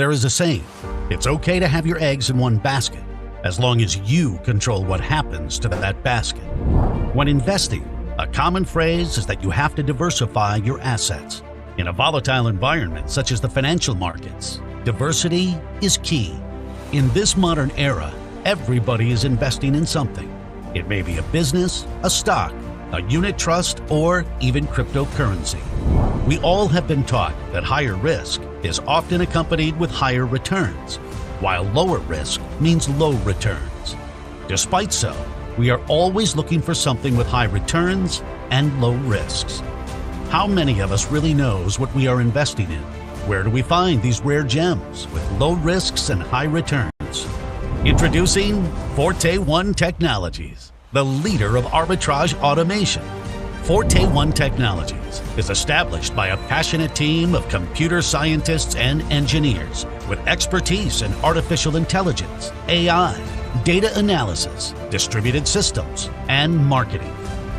There is a saying, it's okay to have your eggs in one basket, as long as you control what happens to that basket. When investing, a common phrase is that you have to diversify your assets. In a volatile environment such as the financial markets, diversity is key. In this modern era, everybody is investing in something. It may be a business, a stock, a unit trust, or even cryptocurrency. We all have been taught that higher risk is often accompanied with higher returns, while lower risk means low returns. Despite so, we are always looking for something with high returns and low risks. How many of us really knows what we are investing in? Where do we find these rare gems with low risks and high returns? Introducing Forte One Technologies, the leader of arbitrage automation. Forte One Technologies is established by a passionate team of computer scientists and engineers with expertise in artificial intelligence, AI, data analysis, distributed systems, and marketing.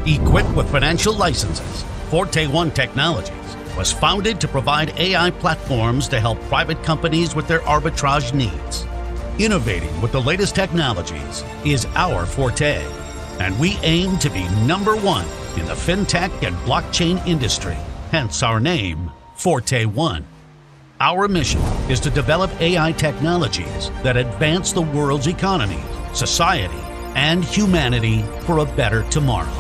Equipped with financial licenses, Forte One Technologies was founded to provide AI platforms to help private companies with their arbitrage needs. Innovating with the latest technologies is our forte, and we aim to be number one in the fintech and blockchain industry, hence our name, Forte One. Our mission is to develop AI technologies that advance the world's economy, society, and humanity for a better tomorrow.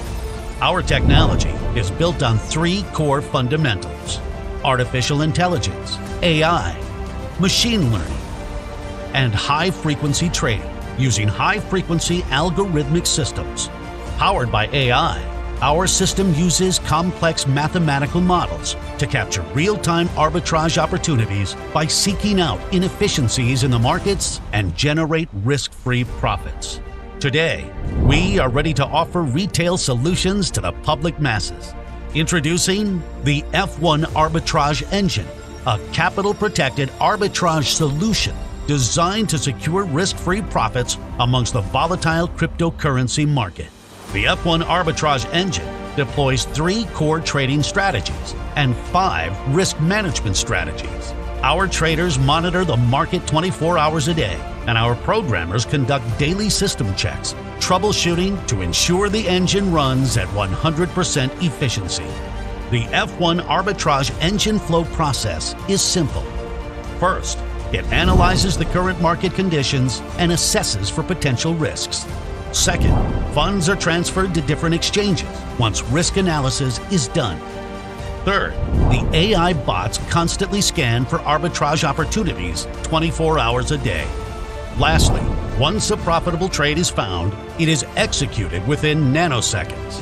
Our technology is built on three core fundamentals: artificial intelligence, AI, machine learning, and high-frequency trading using high-frequency algorithmic systems. Powered by AI, our system uses complex mathematical models to capture real-time arbitrage opportunities by seeking out inefficiencies in the markets and generate risk-free profits. Today, we are ready to offer retail solutions to the public masses. Introducing the F1 Arbitrage Engine, a capital-protected arbitrage solution designed to secure risk-free profits amongst the volatile cryptocurrency market. The F1 Arbitrage Engine deploys 3 core trading strategies and 5 risk management strategies. Our traders monitor the market 24 hours a day, and our programmers conduct daily system checks, troubleshooting to ensure the engine runs at 100% efficiency. The F1 Arbitrage Engine flow process is simple. First, it analyzes the current market conditions and assesses for potential risks. Second, funds are transferred to different exchanges once risk analysis is done. Third, the AI bots constantly scan for arbitrage opportunities 24 hours a day. Lastly, once a profitable trade is found, it is executed within nanoseconds.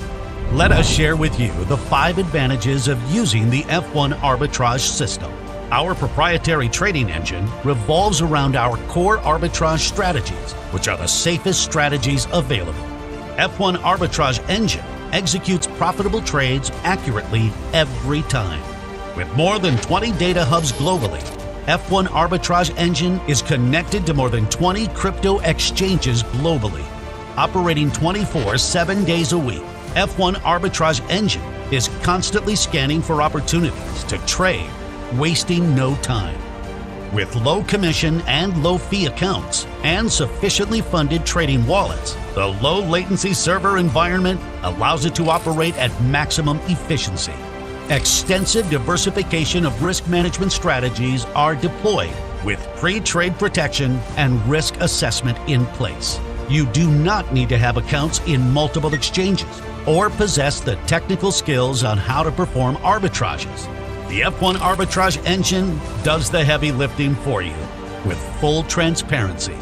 Let us share with you the 5 advantages of using the F1 Arbitrage system. Our proprietary trading engine revolves around our core arbitrage strategies, which are the safest strategies available. F1 Arbitrage Engine executes profitable trades accurately every time. With more than 20 data hubs globally, F1 Arbitrage Engine is connected to more than 20 crypto exchanges globally. Operating 24/7 days a week, F1 Arbitrage Engine is constantly scanning for opportunities to trade, wasting no time. With low commission and low fee accounts and sufficiently funded trading wallets, the low latency server environment allows it to operate at maximum efficiency. Extensive diversification of risk management strategies are deployed with pre-trade protection and risk assessment in place. You do not need to have accounts in multiple exchanges or possess the technical skills on how to perform arbitrages. The F1 Arbitrage Engine does the heavy lifting for you with full transparency.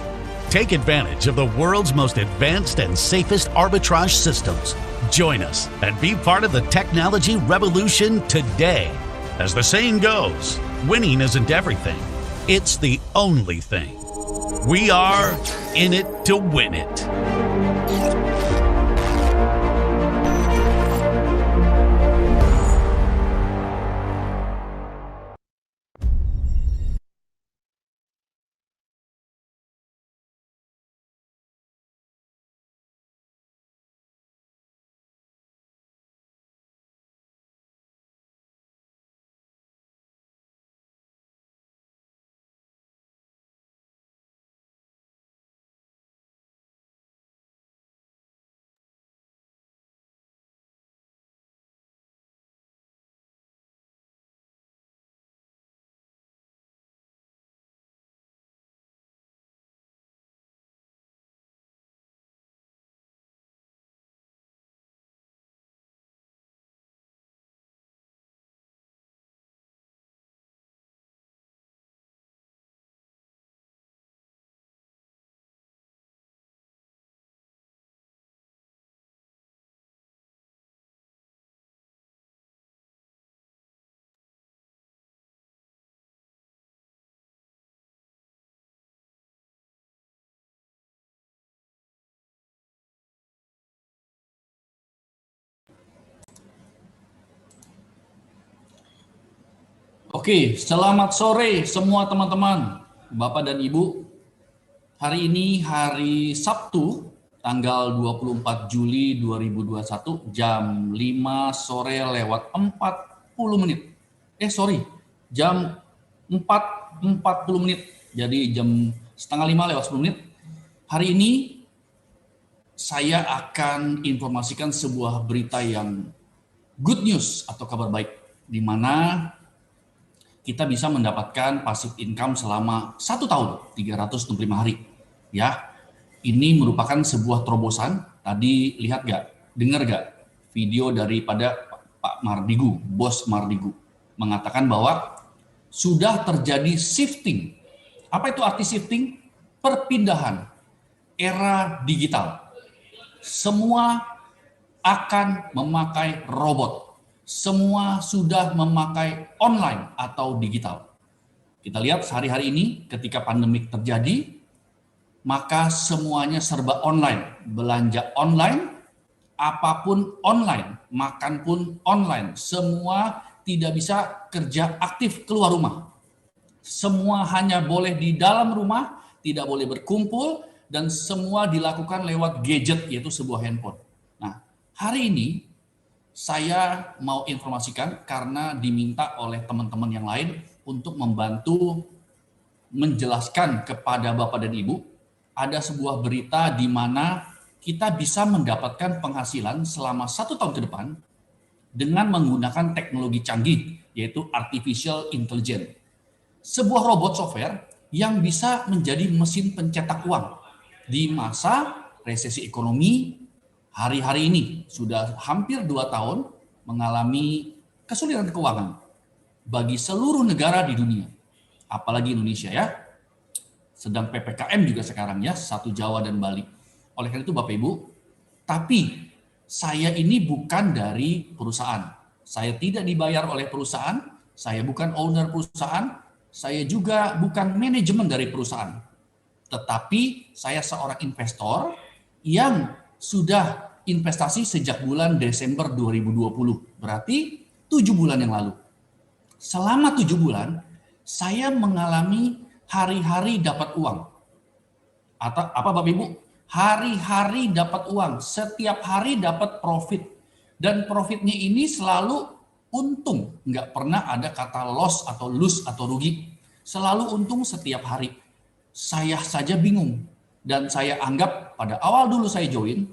Take advantage of the world's most advanced and safest arbitrage systems. Join us and be part of the technology revolution today. As the saying goes, winning isn't everything, it's the only thing. We are in it to win it. Oke, selamat sore semua teman-teman, Bapak dan Ibu. Hari ini hari Sabtu, tanggal 24 Juli 2021, jam 5 sore lewat 40 menit. Jam 4.40 menit. Jadi jam setengah 5 lewat 10 menit. Hari ini saya akan informasikan sebuah berita yang good news atau kabar baik, di mana kita bisa mendapatkan passive income selama 1 tahun, 365 hari. Ya, ini merupakan sebuah terobosan. Tadi lihat gak, dengar gak video daripada Pak Mardigu, Bos Mardigu, mengatakan bahwa sudah terjadi shifting. Apa itu arti shifting? Perpindahan era digital. Semua akan memakai robot. Semua sudah memakai online atau digital. Kita lihat sehari-hari ini ketika pandemik terjadi, maka semuanya serba online. Belanja online, apapun online, makan pun online. Semua tidak bisa kerja aktif keluar rumah. Semua hanya boleh di dalam rumah, tidak boleh berkumpul, dan semua dilakukan lewat gadget, yaitu sebuah handphone. Nah, hari ini saya mau informasikan karena diminta oleh teman-teman yang lain untuk membantu menjelaskan kepada Bapak dan Ibu, ada sebuah berita di mana kita bisa mendapatkan penghasilan selama 1 tahun ke depan dengan menggunakan teknologi canggih, yaitu artificial intelligence. Sebuah robot software yang bisa menjadi mesin pencetak uang di masa resesi ekonomi. Hari-hari ini sudah hampir 2 tahun mengalami kesulitan keuangan bagi seluruh negara di dunia, apalagi Indonesia ya. Sedang PPKM juga sekarang ya, satu Jawa dan Bali. Oleh karena itu Bapak Ibu, tapi saya ini bukan dari perusahaan. Saya tidak dibayar oleh perusahaan, saya bukan owner perusahaan, saya juga bukan manajemen dari perusahaan. Tetapi saya seorang investor yang sudah investasi sejak bulan Desember 2020. Berarti 7 bulan yang lalu. Selama 7 bulan, saya mengalami hari-hari dapat uang. Atau apa Bapak Ibu? Hari-hari dapat uang. Setiap hari dapat profit. Dan profitnya ini selalu untung. Nggak pernah ada kata loss atau lose atau rugi. Selalu untung setiap hari. Saya saja bingung. Dan saya anggap pada awal dulu saya join,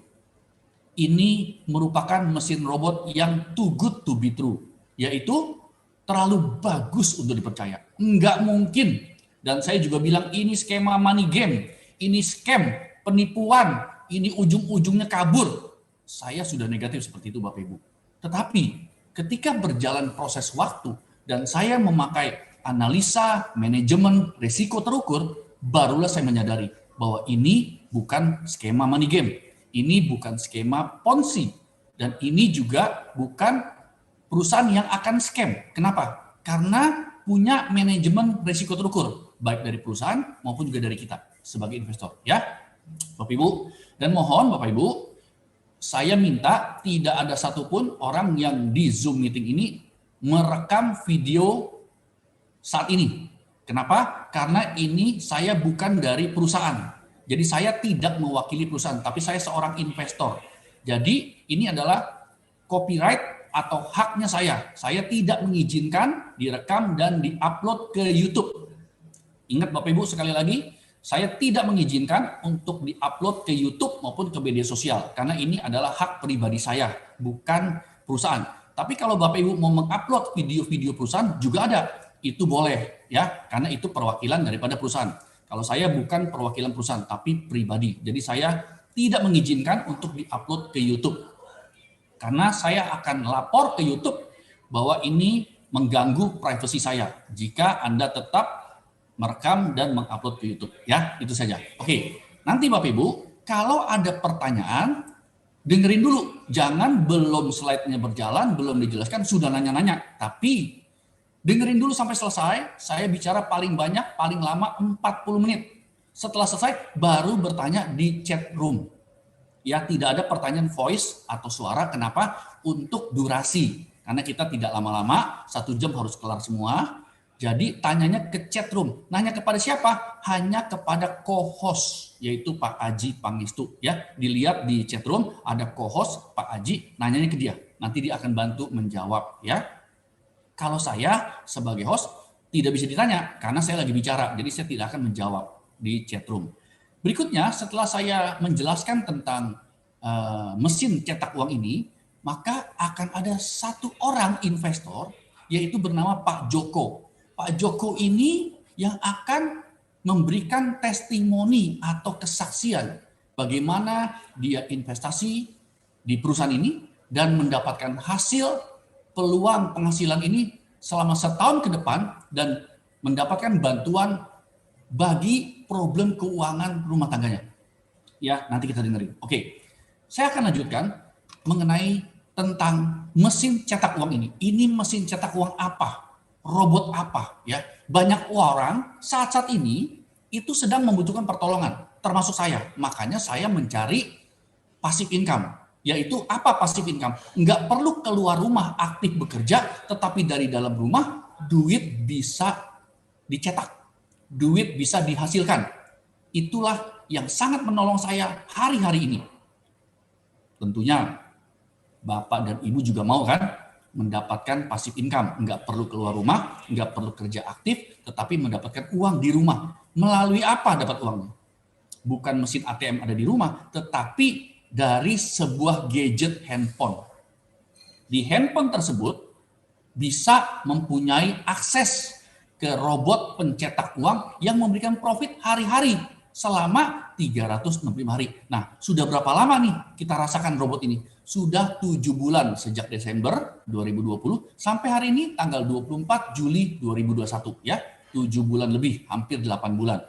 ini merupakan mesin robot yang too good to be true. Yaitu terlalu bagus untuk dipercaya. Enggak mungkin. Dan saya juga bilang ini skema money game. Ini scam, penipuan. Ini ujung-ujungnya kabur. Saya sudah negatif seperti itu Bapak Ibu. Tetapi ketika berjalan proses waktu dan saya memakai analisa manajemen risiko terukur, barulah saya menyadari bahwa ini bukan skema money game. Ini bukan skema ponzi. Dan ini juga bukan perusahaan yang akan scam. Kenapa? Karena punya manajemen risiko terukur. Baik dari perusahaan maupun juga dari kita sebagai investor. Ya, Bapak Ibu. Dan mohon Bapak Ibu, saya minta tidak ada satupun orang yang di Zoom meeting ini merekam video saat ini. Kenapa? Karena ini saya bukan dari perusahaan. Jadi saya tidak mewakili perusahaan, tapi saya seorang investor. Jadi ini adalah copyright atau haknya saya. Saya tidak mengizinkan direkam dan diupload ke YouTube. Ingat Bapak Ibu sekali lagi, saya tidak mengizinkan untuk diupload ke YouTube maupun ke media sosial. Karena ini adalah hak pribadi saya, bukan perusahaan. Tapi kalau Bapak Ibu mau mengupload video-video perusahaan juga ada. Itu boleh ya, karena itu perwakilan daripada perusahaan. Kalau saya bukan perwakilan perusahaan, tapi pribadi. Jadi saya tidak mengizinkan untuk diupload ke YouTube. Karena saya akan lapor ke YouTube bahwa ini mengganggu privasi saya jika Anda tetap merekam dan mengupload ke YouTube. Ya, itu saja. Oke, nanti Bapak Ibu, kalau ada pertanyaan, dengerin dulu. Jangan belum slide-nya berjalan, belum dijelaskan, sudah nanya-nanya. Tapi dengerin dulu sampai selesai, saya bicara paling banyak, paling lama 40 menit. Setelah selesai, baru bertanya di chat room. Ya, tidak ada pertanyaan voice atau suara. Kenapa? Untuk durasi. Karena kita tidak lama-lama, 1 jam harus kelar semua. Jadi tanyanya ke chat room. Nanya kepada siapa? Hanya kepada co-host, yaitu Pak Aji Pangestu. Ya, dilihat di chat room ada co-host Pak Aji, nanyanya ke dia. Nanti dia akan bantu menjawab. Ya, kalau saya sebagai host tidak bisa ditanya karena saya lagi bicara, jadi saya tidak akan menjawab di chat room. Berikutnya, setelah saya menjelaskan tentang mesin cetak uang ini, maka akan ada satu orang investor, yaitu bernama Pak Joko. Pak Joko ini yang akan memberikan testimoni atau kesaksian bagaimana dia investasi di perusahaan ini dan mendapatkan hasil peluang penghasilan ini selama setahun ke depan dan mendapatkan bantuan bagi problem keuangan rumah tangganya. Ya, nanti kita dengerin. Oke, saya akan lanjutkan mengenai tentang mesin cetak uang ini. Ini mesin cetak uang apa? Robot apa? Ya, banyak orang saat ini itu sedang membutuhkan pertolongan, termasuk saya. Makanya saya mencari passive income. Yaitu apa passive income? Nggak perlu keluar rumah aktif bekerja, tetapi dari dalam rumah duit bisa dicetak, duit bisa dihasilkan. Itulah yang sangat menolong saya hari-hari ini. Tentunya Bapak dan Ibu juga mau kan mendapatkan passive income, nggak perlu keluar rumah, nggak perlu kerja aktif, tetapi mendapatkan uang di rumah. Melalui apa dapat uangnya? Bukan mesin ATM ada di rumah, tetapi dari sebuah gadget handphone. Di handphone tersebut bisa mempunyai akses ke robot pencetak uang yang memberikan profit hari-hari selama 365 hari. Nah, sudah berapa lama nih kita rasakan robot ini? Sudah 7 bulan sejak Desember 2020 sampai hari ini tanggal 24 Juli 2021 ya. 7 bulan lebih, hampir 8 bulan.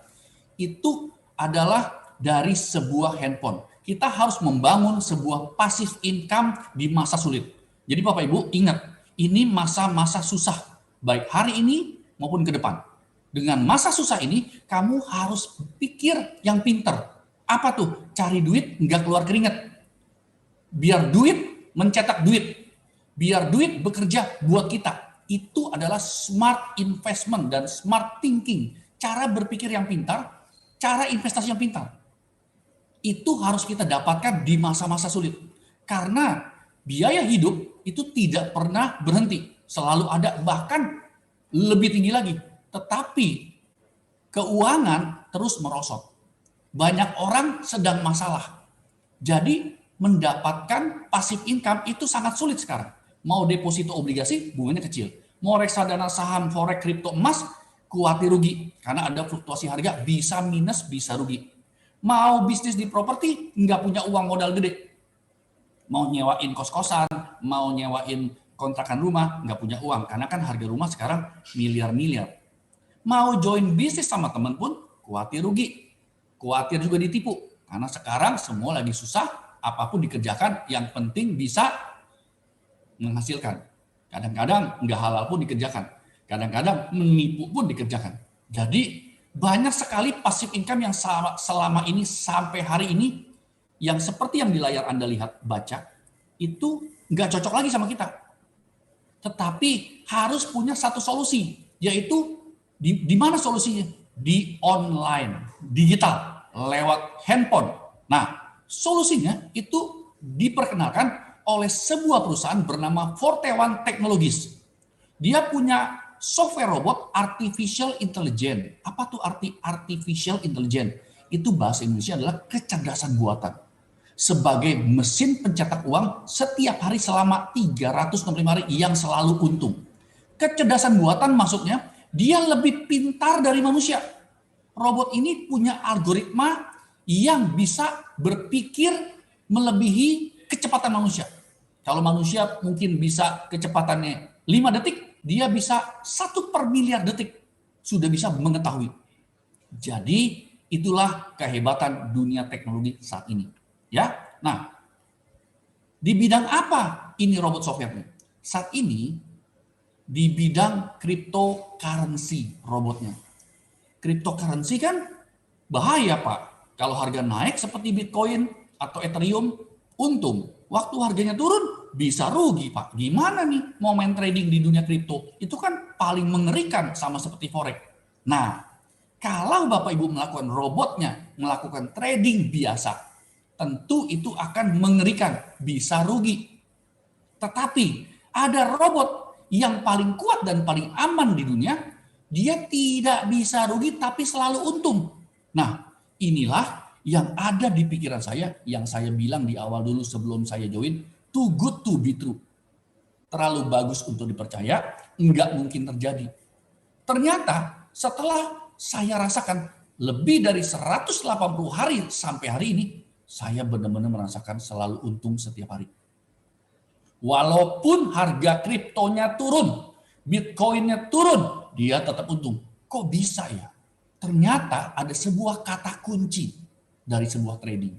Itu adalah dari sebuah handphone. Kita harus membangun sebuah passive income di masa sulit. Jadi Bapak Ibu ingat, ini masa-masa susah, baik hari ini maupun ke depan. Dengan masa susah ini, kamu harus pikir yang pinter. Apa tuh? Cari duit, nggak keluar keringat. Biar duit mencetak duit. Biar duit bekerja buat kita. Itu adalah smart investment dan smart thinking. Cara berpikir yang pintar, cara investasi yang pintar. Itu harus kita dapatkan di masa-masa sulit. Karena biaya hidup itu tidak pernah berhenti. Selalu ada, bahkan lebih tinggi lagi. Tetapi keuangan terus merosot. Banyak orang sedang masalah. Jadi mendapatkan passive income itu sangat sulit sekarang. Mau deposito obligasi, bunganya kecil. Mau reksadana saham, forex, kripto, emas, khawatir rugi. Karena ada fluktuasi harga, bisa minus, bisa rugi. Mau bisnis di properti, nggak punya uang modal gede. Mau nyewain kos-kosan, mau nyewain kontrakan rumah, nggak punya uang. Karena kan harga rumah sekarang miliar-miliar. Mau join bisnis sama teman pun, khawatir rugi. Khawatir juga ditipu. Karena sekarang semua lagi susah, apapun dikerjakan, yang penting bisa menghasilkan. Kadang-kadang nggak halal pun dikerjakan. Kadang-kadang menipu pun dikerjakan. Jadi banyak sekali passive income yang selama ini sampai hari ini, yang seperti yang di layar Anda lihat, baca, itu nggak cocok lagi sama kita. Tetapi harus punya satu solusi, yaitu di mana solusinya? Di online, digital, lewat handphone. Nah, solusinya itu diperkenalkan oleh sebuah perusahaan bernama Forte One Technologies. Dia punya software robot artificial intelligence. Apa tuh arti artificial intelligence? Itu bahasa Indonesia adalah kecerdasan buatan. Sebagai mesin pencetak uang setiap hari selama 365 hari yang selalu untung. Kecerdasan buatan maksudnya dia lebih pintar dari manusia. Robot ini punya algoritma yang bisa berpikir melebihi kecepatan manusia. Kalau manusia mungkin bisa kecepatannya 5 detik, dia bisa 1/1000.000 detik sudah bisa mengetahui. Jadi itulah kehebatan dunia teknologi saat ini. Ya, nah di bidang apa ini robot software-nya? Saat ini di bidang cryptocurrency robotnya. Cryptocurrency kan bahaya Pak. Kalau harga naik seperti Bitcoin atau Ethereum, untung. Waktu harganya turun, bisa rugi, Pak. Gimana nih mau main trading di dunia kripto? Itu kan paling mengerikan sama seperti forex. Nah, kalau Bapak Ibu melakukan robotnya, melakukan trading biasa, tentu itu akan mengerikan, bisa rugi. Tetapi ada robot yang paling kuat dan paling aman di dunia, dia tidak bisa rugi tapi selalu untung. Nah, inilah yang ada di pikiran saya, yang saya bilang di awal dulu sebelum saya join, too good to be true. Terlalu bagus untuk dipercaya, nggak mungkin terjadi. Ternyata setelah saya rasakan lebih dari 180 hari sampai hari ini, saya benar-benar merasakan selalu untung setiap hari. Walaupun harga kriptonya turun, Bitcoinnya turun, dia tetap untung. Kok bisa ya? Ternyata ada sebuah kata kunci dari sebuah trading.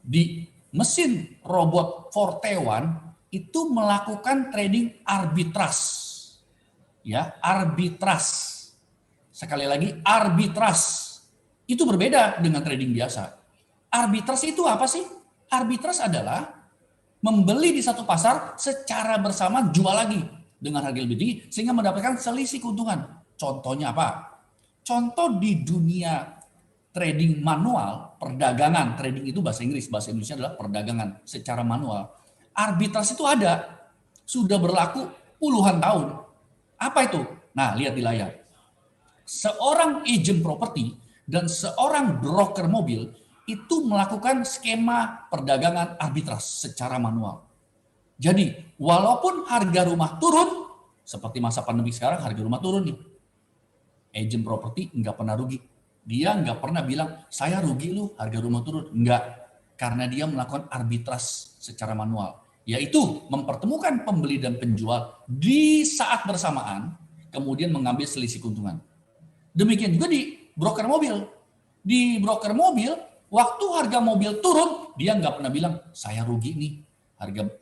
Di mesin robot Forte1 itu melakukan trading arbitrase. Ya, arbitrase. Sekali lagi, arbitrase. Itu berbeda dengan trading biasa. Arbitrase itu apa sih? Arbitrase adalah membeli di satu pasar secara bersama jual lagi dengan harga lebih tinggi sehingga mendapatkan selisih keuntungan. Contohnya apa? Contoh di dunia trading manual, perdagangan, trading itu bahasa Inggris, bahasa Indonesia adalah perdagangan secara manual. Arbitrase itu ada, sudah berlaku puluhan tahun. Apa itu? Nah, lihat di layar. Seorang agent properti dan seorang broker mobil itu melakukan skema perdagangan arbitrase secara manual. Jadi, walaupun harga rumah turun, seperti masa pandemi sekarang harga rumah turun nih. Agent properti nggak pernah rugi. Dia nggak pernah bilang, saya rugi lu harga rumah turun. Nggak. Karena dia melakukan arbitrase secara manual. Yaitu mempertemukan pembeli dan penjual di saat bersamaan, kemudian mengambil selisih keuntungan. Demikian juga di broker mobil. Di broker mobil, waktu harga mobil turun, dia nggak pernah bilang, saya rugi nih,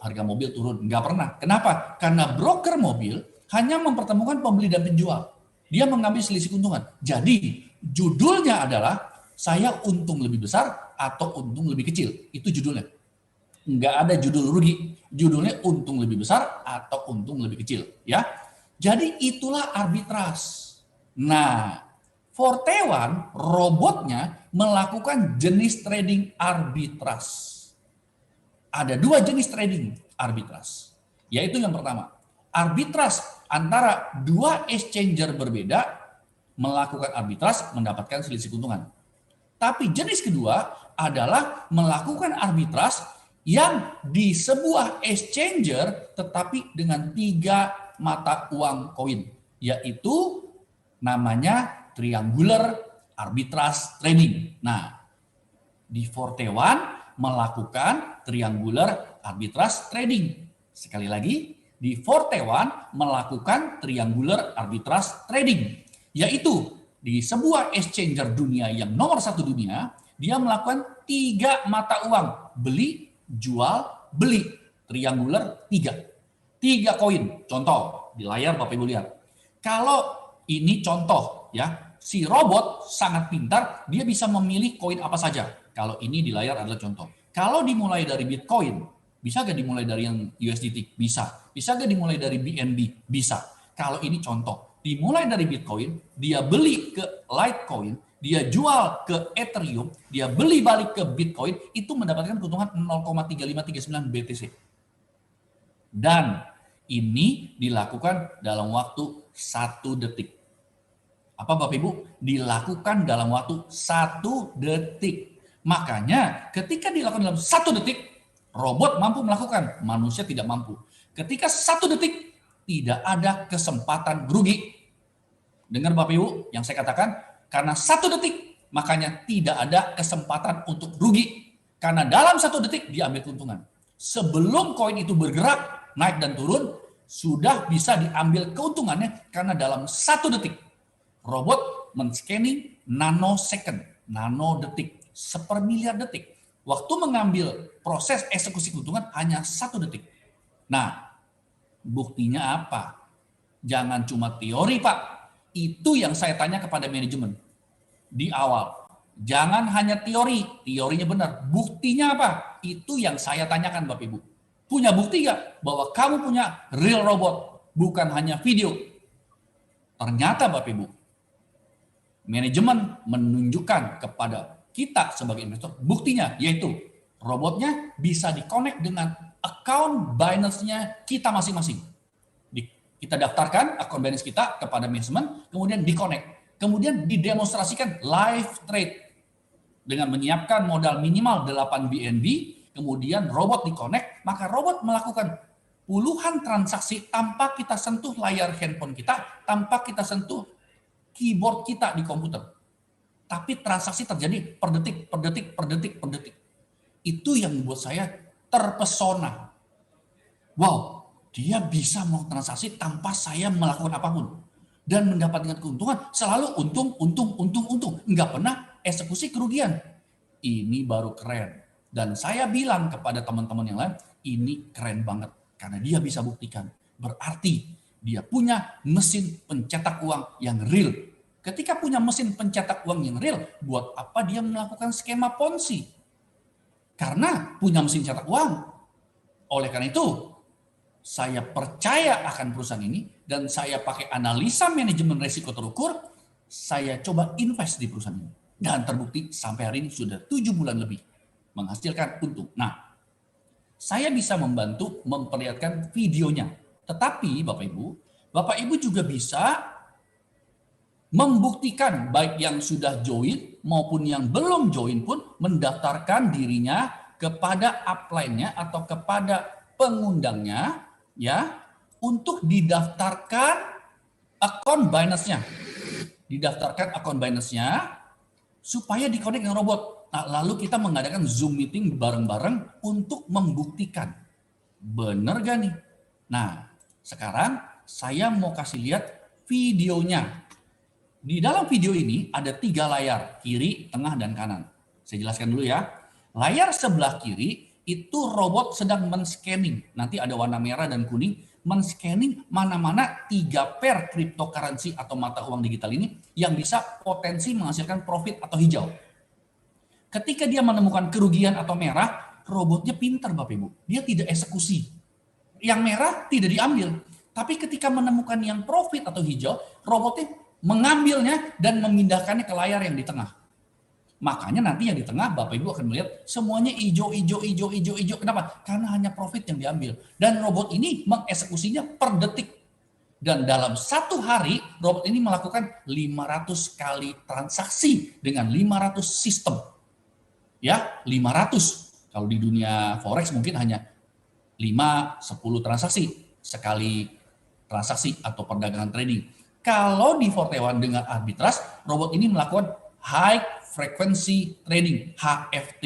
harga mobil turun. Nggak pernah. Kenapa? Karena broker mobil hanya mempertemukan pembeli dan penjual. Dia mengambil selisih keuntungan. Jadi, judulnya adalah, saya untung lebih besar atau untung lebih kecil. Itu judulnya. Nggak ada judul rugi. Judulnya untung lebih besar atau untung lebih kecil. Ya. Jadi, itulah arbitrase. Nah, Forte1 robotnya melakukan jenis trading arbitrase. Ada dua jenis trading arbitrase. Yaitu yang pertama, arbitrase antara dua exchanger berbeda melakukan arbitrase mendapatkan selisih keuntungan. Tapi jenis kedua adalah melakukan arbitrase yang di sebuah exchanger tetapi dengan 3 mata uang koin. Yaitu namanya triangular arbitrage trading. Nah, di Forte1 melakukan triangular arbitrage trading. Sekali lagi, di Forte1 melakukan triangular arbitrage trading. Yaitu di sebuah exchanger dunia yang nomor 1 dunia, dia melakukan 3 mata uang. Beli, jual, beli. Triangular 3. 3 koin. Contoh, di layar Bapak Ibu lihat. Kalau ini contoh ya, si robot sangat pintar, dia bisa memilih koin apa saja. Kalau ini di layar adalah contoh. Kalau dimulai dari Bitcoin, bisa gak dimulai dari yang USDT? Bisa. Bisa gak dimulai dari BNB? Bisa. Kalau ini contoh, dimulai dari Bitcoin, dia beli ke Litecoin, dia jual ke Ethereum, dia beli balik ke Bitcoin, itu mendapatkan keuntungan 0,3539 BTC. Dan ini dilakukan dalam waktu 1 detik. Apa Bapak Ibu? Dilakukan dalam waktu 1 detik. Makanya ketika dilakukan dalam 1 detik, robot mampu melakukan, manusia tidak mampu. Ketika 1 detik, tidak ada kesempatan rugi. Dengar Bapak Ibu yang saya katakan, karena 1 detik, makanya tidak ada kesempatan untuk rugi. Karena dalam 1 detik diambil keuntungan. Sebelum koin itu bergerak, naik dan turun, sudah bisa diambil keuntungannya karena dalam 1 detik. Robot men-scanning nanosecond, nanodetik, sepermiliar detik. Waktu mengambil proses eksekusi keuntungan hanya 1 detik. Nah, buktinya apa? Jangan cuma teori, Pak. Itu yang saya tanya kepada manajemen di awal. Jangan hanya teori, teorinya benar. Buktinya apa? Itu yang saya tanyakan, Bapak Ibu. Punya bukti nggak bahwa kamu punya real robot, bukan hanya video? Ternyata Bapak Ibu, manajemen menunjukkan kepada kita sebagai investor buktinya, yaitu robotnya bisa di-connect dengan account Binance-nya kita masing-masing. Kita daftarkan account Binance kita kepada manajemen, kemudian di-connect. Kemudian didemonstrasikan live trade dengan menyiapkan modal minimal 8 BNB, kemudian robot di-connect, maka robot melakukan puluhan transaksi tanpa kita sentuh layar handphone kita, tanpa kita sentuh keyboard kita di komputer. Tapi transaksi terjadi per detik, per detik, per detik, per detik. Itu yang membuat saya terpesona. Wow, dia bisa melakukan transaksi tanpa saya melakukan apapun. Dan mendapatkan keuntungan selalu untung, untung, untung, untung. Nggak pernah eksekusi kerugian. Ini baru keren. Dan saya bilang kepada teman-teman yang lain, ini keren banget. Karena dia bisa buktikan. Berarti dia punya mesin pencetak uang yang real. Ketika punya mesin pencetak uang yang real, buat apa dia melakukan skema Ponzi? Karena punya mesin cetak uang. Oleh karena itu, saya percaya akan perusahaan ini dan saya pakai analisa manajemen risiko terukur, saya coba invest di perusahaan ini. Dan terbukti sampai hari ini sudah 7 bulan lebih menghasilkan untung. Nah, saya bisa membantu memperlihatkan videonya. Tetapi Bapak Ibu juga bisa membuktikan baik yang sudah join maupun yang belum join pun mendaftarkan dirinya kepada upline-nya atau kepada pengundangnya ya untuk didaftarkan akun Binance-nya. Didaftarkan akun Binance-nya supaya di-connect dengan robot. Nah, lalu kita mengadakan Zoom meeting bareng-bareng untuk membuktikan. Bener gak nih? Nah, sekarang saya mau kasih lihat videonya. Di dalam video ini ada 3 layar, kiri, tengah, dan kanan. Saya jelaskan dulu ya. Layar sebelah kiri itu robot sedang men-scanning. Nanti ada warna merah dan kuning. Men-scanning mana-mana 3 pair cryptocurrency atau mata uang digital ini yang bisa potensi menghasilkan profit atau hijau. Ketika dia menemukan kerugian atau merah, robotnya pintar Bapak Ibu. Dia tidak eksekusi. Yang merah tidak diambil. Tapi ketika menemukan yang profit atau hijau, robotnya mengambilnya dan memindahkannya ke layar yang di tengah. Makanya nanti yang di tengah Bapak Ibu akan melihat semuanya hijau. Kenapa? Karena hanya profit yang diambil. Dan robot ini mengeksekusinya per detik. Dan dalam 1 hari robot ini melakukan 500 kali transaksi dengan 500 sistem. Ya, 500. Kalau di dunia forex mungkin hanya 5-10 transaksi sekali transaksi atau perdagangan trading. Kalau di Forte1 dengan arbitrage, robot ini melakukan high frequency trading, HFT.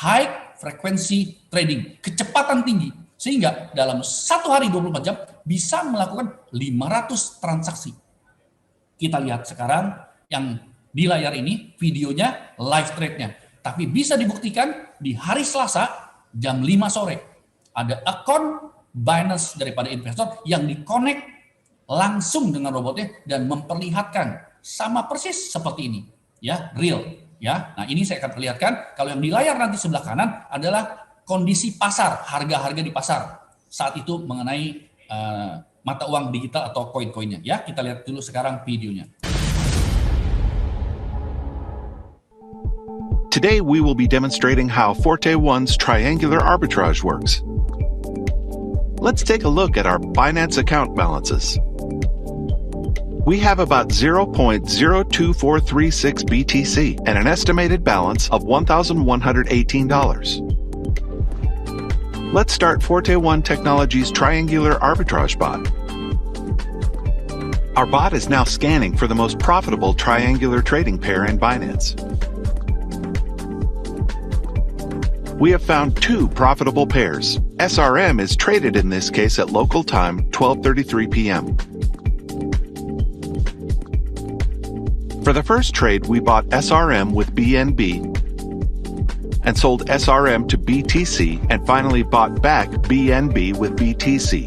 High frequency trading, kecepatan tinggi. Sehingga dalam 1 hari 24 jam bisa melakukan 500 transaksi. Kita lihat sekarang yang di layar ini videonya live trade-nya. Tapi bisa dibuktikan di hari Selasa jam 5 sore. Ada akun Binance daripada investor yang di-connect langsung dengan robotnya dan memperlihatkan sama persis seperti ini. Ya, real. Ya, nah ini saya akan perlihatkan. Kalau yang di layar nanti sebelah kanan adalah kondisi pasar, harga-harga di pasar. Saat itu mengenai mata uang digital atau koin-koinnya. Ya, kita lihat dulu sekarang videonya. Today we will be demonstrating how Forte1's triangular arbitrage works. Let's take a look at our Binance account balances. We have about 0.02436 BTC and an estimated balance of $1,118. Let's start Forte1 Technologies Triangular Arbitrage Bot. Our bot is now scanning for the most profitable triangular trading pair in Binance. We have found 2 profitable pairs. SRM is traded in this case at local time 12:33 p.m. For the first trade, we bought SRM with BNB and sold SRM to BTC and finally bought back BNB with BTC.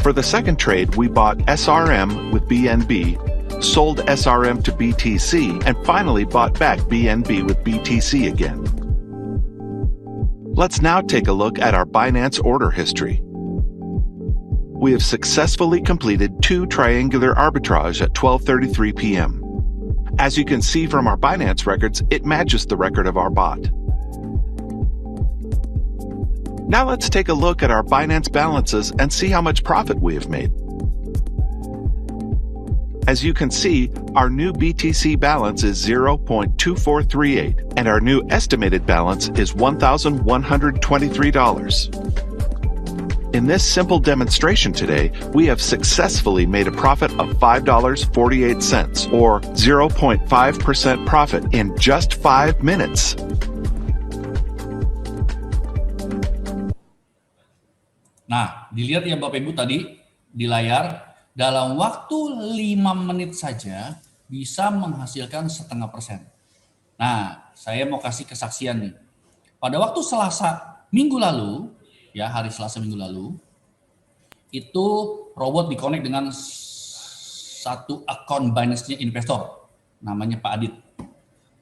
For the second trade, we bought SRM with BNB, sold SRM to BTC, and finally bought back BNB with BTC again. Let's now take a look at our Binance order history. We have successfully completed 2 triangular arbitrage at 12:33 p.m. As you can see from our Binance records, it matches the record of our bot. Now let's take a look at our Binance balances and see how much profit we have made. As you can see, our new BTC balance is 0.2438, and our new estimated balance is $1,123. In this simple demonstration today, we have successfully made a profit of $5.48, or 0.5% profit in just 5 minutes. Nah, dilihat ya Bapak Ibu tadi di layar, dalam waktu 5 menit saja bisa menghasilkan 0,5%. Nah, saya mau kasih kesaksian nih. Pada waktu Selasa minggu lalu, ya hari Selasa minggu lalu, itu robot dikonek dengan satu akun Binance-nya investor, namanya Pak Adit.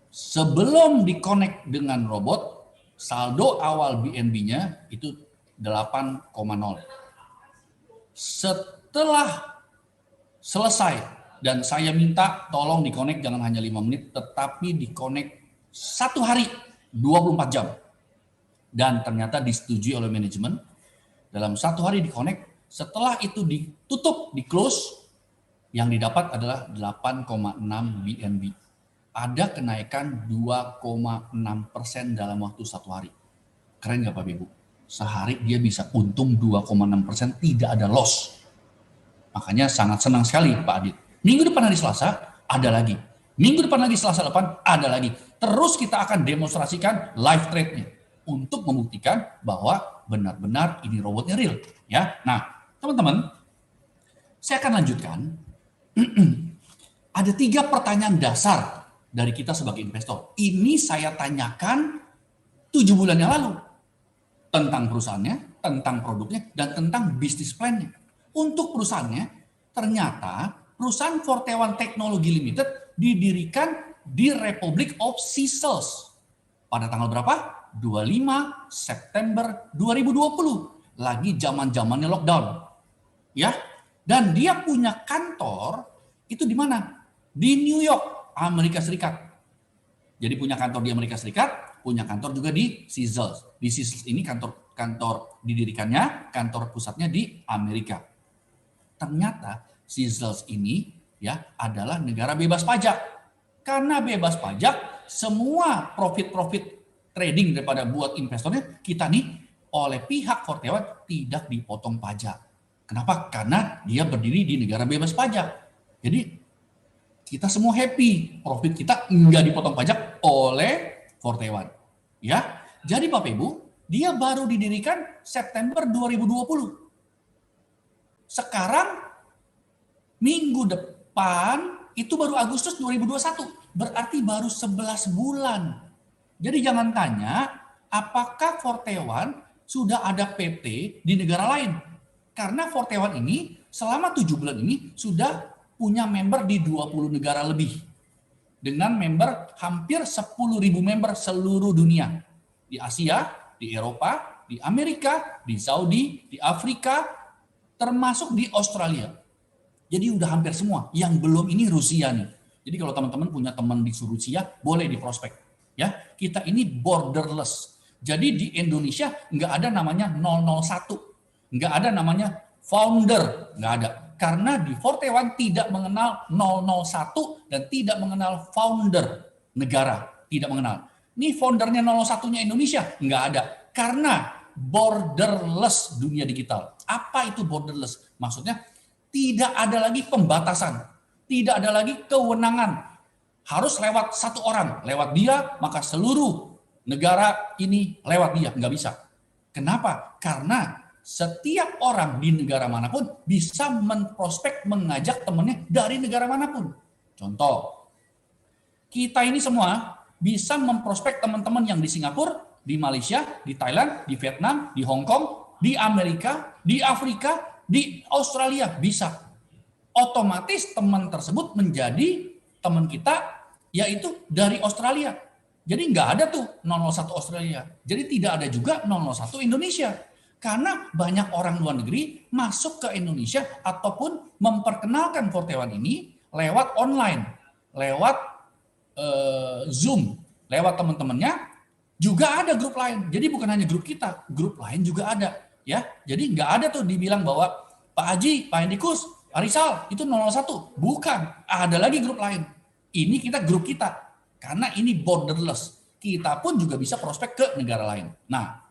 Sebelum dikonek dengan robot, saldo awal BNB-nya itu 8,0. Setelah selesai, dan saya minta tolong dikonek jangan hanya 5 menit, tetapi dikonek 1 hari, 24 jam. Dan ternyata disetujui oleh manajemen, dalam 1 hari dikonek, setelah itu ditutup, di close, yang didapat adalah 8,6 BNB. Ada kenaikan 2,6% dalam waktu 1 hari. Keren nggak Pak Ibu? Sehari dia bisa untung 2,6%, tidak ada loss. Makanya sangat senang sekali Pak Adit. Minggu depan hari Selasa ada lagi. Minggu depan lagi Selasa depan ada lagi. Terus kita akan demonstrasikan live trade-nya untuk membuktikan bahwa benar-benar ini robotnya real. Ya, nah teman-teman, saya akan lanjutkan. Ada 3 pertanyaan dasar dari kita sebagai investor. Ini saya tanyakan 7 bulan yang lalu tentang perusahaannya, tentang produknya, dan tentang bisnis plan-nya. Untuk perusahaannya, ternyata perusahaan Forte One Technology Limited didirikan di Republic of Seychelles. Pada tanggal berapa? 25 September 2020. Lagi zaman-zamannya lockdown. Ya, dan dia punya kantor itu di mana? Di New York, Amerika Serikat. Jadi punya kantor di Amerika Serikat, punya kantor juga di Seychelles. Di Seychelles ini kantor didirikannya, kantor pusatnya di Amerika. Ternyata Seychelles ini ya adalah negara bebas pajak. Karena bebas pajak, semua profit trading daripada buat investornya kita nih oleh pihak Forte One tidak dipotong pajak. Kenapa? Karena dia berdiri di negara bebas pajak. Jadi kita semua happy, profit kita nggak dipotong pajak oleh Forte One. Ya, jadi Bapak Ibu, dia baru didirikan September 2020. Sekarang minggu depan itu baru Agustus 2021. Berarti baru 11 bulan. Jadi jangan tanya apakah Forte One sudah ada PT di negara lain. Karena Forte One ini selama 7 bulan ini sudah punya member di 20 negara lebih. Dengan member hampir 10.000 member seluruh dunia. Di Asia, di Eropa, di Amerika, di Saudi, di Afrika, termasuk di Australia. Jadi udah hampir semua. Yang belum ini Rusia nih. Jadi kalau teman-teman punya teman di Rusia, boleh di prospek. Ya, kita ini borderless. Jadi di Indonesia nggak ada namanya 001. Nggak ada namanya founder. Nggak ada. Karena di Forte One tidak mengenal 001 dan tidak mengenal founder negara. Tidak mengenal. Ini foundernya 01-nya Indonesia? Nggak ada. Karena borderless dunia digital. Apa itu borderless? Maksudnya tidak ada lagi pembatasan, tidak ada lagi kewenangan. Harus lewat satu orang, lewat dia maka seluruh negara ini lewat dia, nggak bisa. Kenapa? Karena setiap orang di negara manapun bisa memprospek, mengajak temannya dari negara manapun. Contoh, kita ini semua bisa memprospek teman-teman yang di Singapura, di Malaysia, di Thailand, di Vietnam, di Hong Kong, di Amerika, di Afrika, di Australia, bisa. Otomatis teman tersebut menjadi teman kita, yaitu dari Australia. Jadi nggak ada tuh 001 Australia. Jadi tidak ada juga 001 Indonesia. Karena banyak orang luar negeri masuk ke Indonesia ataupun memperkenalkan Fortewan ini lewat online, lewat Zoom, lewat teman-temannya, juga ada grup lain. Jadi bukan hanya grup kita, grup lain juga ada. Ya, jadi nggak ada tuh dibilang bahwa Pak Haji, Pak Hendikus, Pak Rizal itu 001. Bukan, ada lagi grup lain. Ini kita grup kita. Karena ini borderless. Kita pun juga bisa prospek ke negara lain. Nah,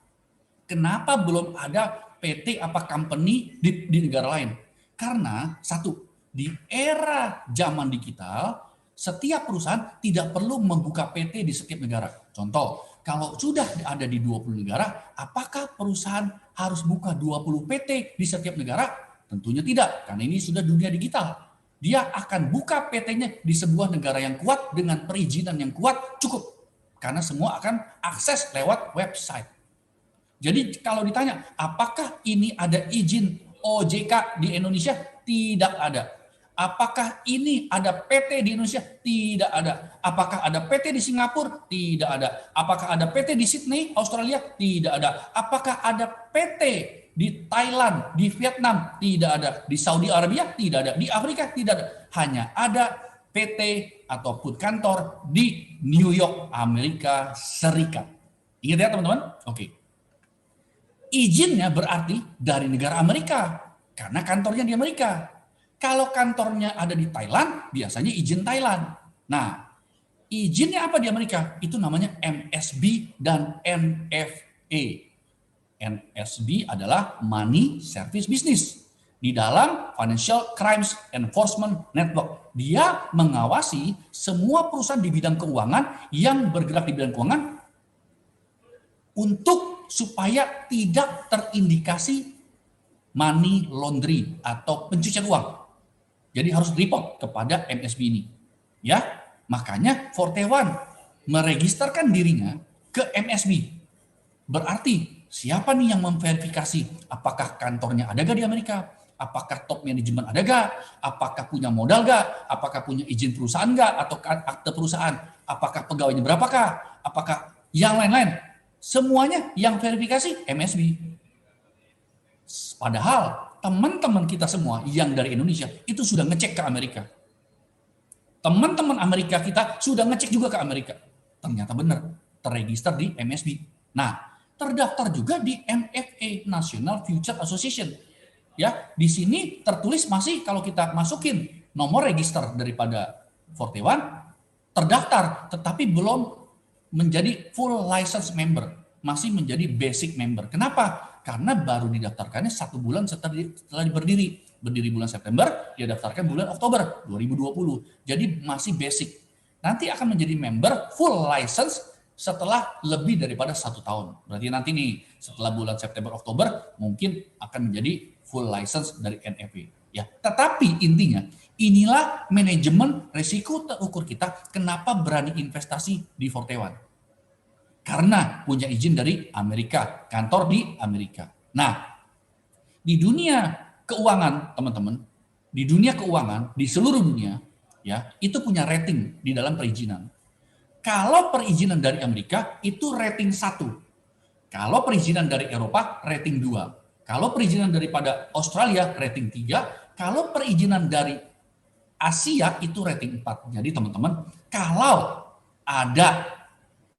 kenapa belum ada PT apa company di negara lain? Karena satu, di era zaman digital, setiap perusahaan tidak perlu membuka PT di setiap negara. Contoh, kalau sudah ada di 20 negara, apakah perusahaan harus buka 20 PT di setiap negara? Tentunya tidak, karena ini sudah dunia digital. Dia akan buka PT-nya di sebuah negara yang kuat dengan perizinan yang kuat, cukup. Karena semua akan akses lewat website. Jadi kalau ditanya, apakah ini ada izin OJK di Indonesia? Tidak ada. Apakah ini ada PT di Indonesia? Tidak ada. Apakah ada PT di Singapura? Tidak ada. Apakah ada PT di Sydney, Australia? Tidak ada. Apakah ada PT di Thailand, di Vietnam? Tidak ada. Di Saudi Arabia? Tidak ada. Di Afrika? Tidak ada. Hanya ada PT ataupun kantor di New York, Amerika Serikat. Ingat ya teman-teman? Oke. Izinnya berarti dari negara Amerika. Karena kantornya di Amerika. Kalau kantornya ada di Thailand, biasanya izin Thailand. Nah, izinnya apa di Amerika? Itu namanya MSB dan NFA. NSB adalah Money Service Business. Di dalam Financial Crimes Enforcement Network. Dia mengawasi semua perusahaan di bidang keuangan yang bergerak di bidang keuangan untuk supaya tidak terindikasi money laundry atau pencucian uang. Jadi harus report kepada MSB ini. Ya, makanya Fortewan meregisterkan dirinya ke MSB. Berarti siapa nih yang memverifikasi apakah kantornya ada gak di Amerika? Apakah top manajemen ada gak? Apakah punya modal gak? Apakah punya izin perusahaan gak? Atau akte perusahaan? Apakah pegawainya berapakah? Apakah yang lain-lain? Semuanya yang verifikasi MSB. Padahal teman-teman kita semua yang dari Indonesia itu sudah ngecek ke Amerika. Teman-teman Amerika kita sudah ngecek juga ke Amerika. Ternyata benar, terregister di MSB. Nah, terdaftar juga di NFA, National Future Association. Ya, di sini tertulis masih kalau kita masukin nomor register daripada Fortewan, terdaftar, tetapi belum menjadi full license member, masih menjadi basic member. Kenapa? Karena baru didaftarkannya 1 bulan setelah berdiri bulan September, dia daftarkan bulan Oktober 2020. Jadi masih basic. Nanti akan menjadi member full license setelah lebih daripada 1 tahun. Berarti nanti nih setelah bulan September Oktober mungkin akan menjadi full license dari NFA. Ya, tetapi intinya inilah manajemen risiko terukur kita. Kenapa berani investasi di Fortewan? Karena punya izin dari Amerika, kantor di Amerika. Nah, di dunia keuangan, teman-teman, di dunia keuangan, di seluruh dunia, ya, itu punya rating di dalam perizinan. Kalau perizinan dari Amerika, itu rating 1. Kalau perizinan dari Eropa, rating 2. Kalau perizinan daripada Australia, rating 3. Kalau perizinan dari Asia, itu rating 4. Jadi, teman-teman, kalau ada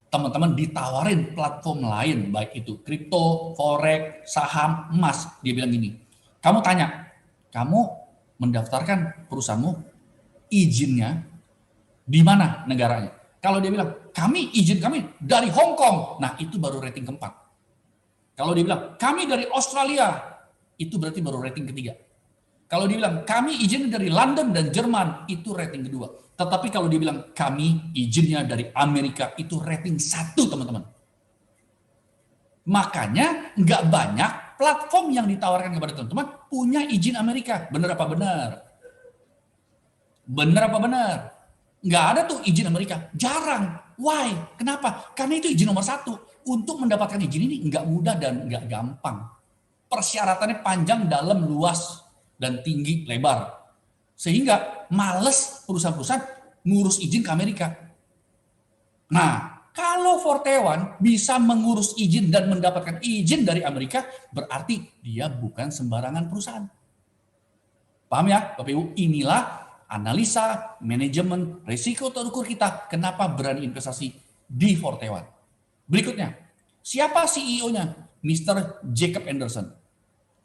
teman-teman ditawarin platform lain, baik itu kripto, forex, saham, emas, dia bilang gini, kamu tanya, kamu mendaftarkan perusahaanmu, izinnya di mana negaranya? Kalau dia bilang, izin kami dari Hong Kong, nah itu baru rating keempat. Kalau dia bilang, kami dari Australia, itu berarti baru rating ketiga. Kalau dia bilang, kami izin dari London dan Jerman, itu rating kedua. Tetapi kalau dia bilang, kami izinnya dari Amerika, itu rating 1, teman-teman. Makanya nggak banyak platform yang ditawarkan kepada teman-teman punya izin Amerika. Benar apa benar? Benar apa benar? Nggak ada tuh izin Amerika. Jarang. Why? Kenapa? Karena itu izin nomor 1. Untuk mendapatkan izin ini nggak mudah dan nggak gampang. Persyaratannya panjang, dalam, luas, dan tinggi, lebar. Sehingga males perusahaan-perusahaan ngurus izin ke Amerika. Nah, Kalau Fortewan bisa mengurus izin dan mendapatkan izin dari Amerika, berarti dia bukan sembarangan perusahaan. Paham ya, Bapak Ibu? Inilah analisa manajemen risiko terukur kita. Kenapa berani investasi di Fortewan? Berikutnya, siapa CEO-nya? Mr. Jacob Anderson.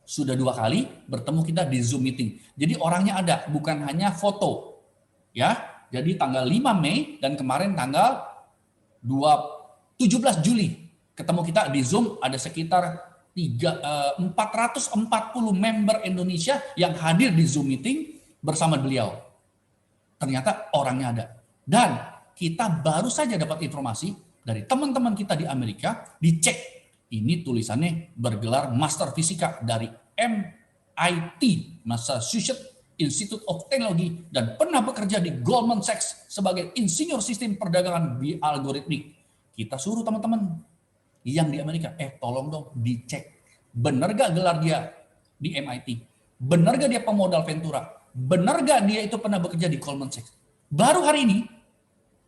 Sudah 2 kali bertemu kita di Zoom meeting. Jadi orangnya ada, bukan hanya foto. Ya, jadi tanggal 5 Mei dan kemarin tanggal 17 Juli ketemu kita di Zoom, ada sekitar 440 member Indonesia yang hadir di Zoom meeting bersama beliau. Ternyata orangnya ada. Dan kita baru saja dapat informasi dari teman-teman kita di Amerika, dicek. Ini tulisannya bergelar Master Fisika dari MIT, Massachusetts Institute of Technology, dan pernah bekerja di Goldman Sachs sebagai insinyur sistem perdagangan algoritmik. Kita suruh teman-teman yang di Amerika, tolong dong dicek. Benar gak gelar dia di MIT? Benar gak dia pemodal Ventura? Benar gak dia itu pernah bekerja di Goldman Sachs? Baru hari ini,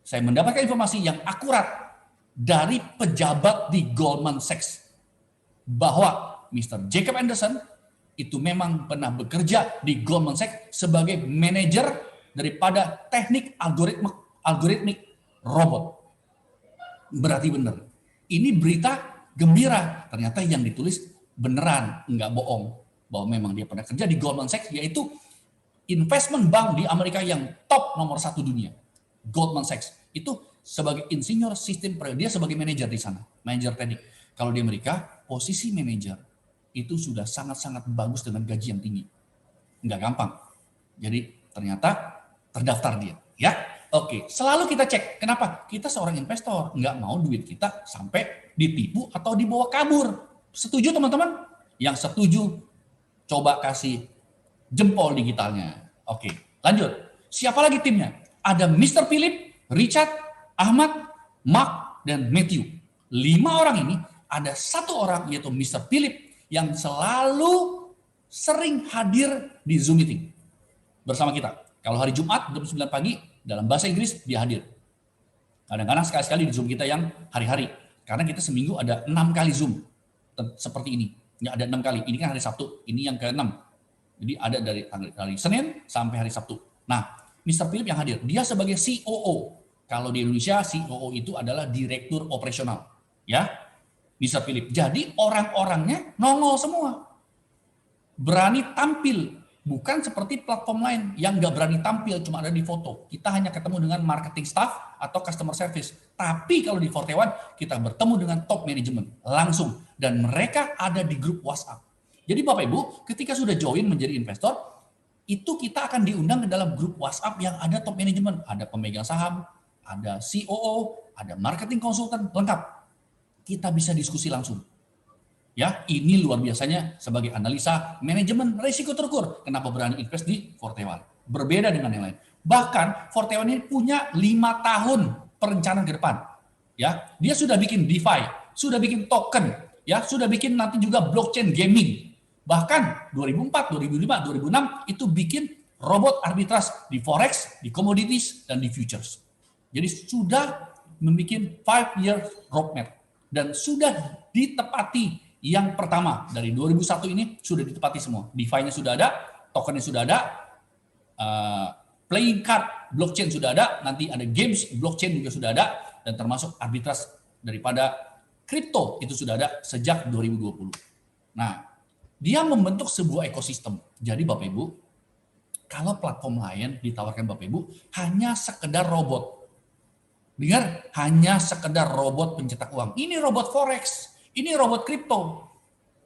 saya mendapatkan informasi yang akurat dari pejabat di Goldman Sachs bahwa Mr. Jacob Anderson itu memang pernah bekerja di Goldman Sachs sebagai manajer daripada teknik algoritmik robot. Berarti benar. Ini berita gembira. Ternyata yang ditulis beneran, nggak bohong. Bahwa memang dia pernah kerja di Goldman Sachs, yaitu investment bank di Amerika yang top nomor 1 dunia. Goldman Sachs. Itu sebagai insinyur sistem, dia sebagai manajer di sana. Manajer teknik. Kalau di Amerika, posisi manajer itu sudah sangat-sangat bagus dengan gaji yang tinggi. Nggak gampang. Jadi ternyata terdaftar dia. Ya, oke. Selalu kita cek. Kenapa? Kita seorang investor. Nggak mau duit kita sampai ditipu atau dibawa kabur. Setuju teman-teman? Yang setuju, coba kasih jempol digitalnya. Oke, lanjut. Siapa lagi timnya? Ada Mr. Philip, Richard, Ahmad, Mark, dan Matthew. 5 orang ini, ada 1 orang yaitu Mr. Philip yang selalu sering hadir di Zoom meeting bersama kita. Kalau hari Jumat jam 9 pagi dalam bahasa Inggris dia hadir. Kadang-kadang sekali-sekali di Zoom kita yang hari-hari. Karena kita seminggu ada 6 kali Zoom seperti ini. Ya, ada 6 kali. Ini kan hari Sabtu, ini yang ke-6. Jadi ada dari Senin sampai hari Sabtu. Nah, Mr. Philip yang hadir, dia sebagai COO. Kalau di Indonesia COO itu adalah direktur operasional. Ya, Mr. Philip. Jadi orang-orangnya nongol semua. Berani tampil. Bukan seperti platform lain yang nggak berani tampil, cuma ada di foto. Kita hanya ketemu dengan marketing staff atau customer service. Tapi kalau di Fortewan, kita bertemu dengan top management langsung. Dan mereka ada di grup WhatsApp. Jadi Bapak Ibu, ketika sudah join menjadi investor, itu kita akan diundang ke dalam grup WhatsApp yang ada top management. Ada pemegang saham, ada COO, ada marketing consultant, lengkap. Kita bisa diskusi langsung. Ya, ini luar biasanya sebagai analisa manajemen risiko terukur. Kenapa berani invest di Fortewan? Berbeda dengan yang lain. Bahkan Fortewan ini punya 5 tahun perencanaan ke depan. Ya, dia sudah bikin DeFi, sudah bikin token, ya, sudah bikin nanti juga blockchain gaming. Bahkan 2004, 2005, 2006 itu bikin robot arbitrase di forex, di commodities, dan di futures. Jadi sudah membuat 5-year roadmap. Dan sudah ditepati yang pertama dari 2001 ini sudah ditepati semua. DeFi-nya sudah ada, tokennya sudah ada, playing card blockchain sudah ada, nanti ada games blockchain juga sudah ada, dan termasuk arbitrase daripada kripto itu sudah ada sejak 2020. Nah, dia membentuk sebuah ekosistem. Jadi Bapak Ibu, kalau platform lain ditawarkan Bapak Ibu hanya sekedar robot. Dengar, hanya sekedar robot pencetak uang. Ini robot forex, ini robot kripto.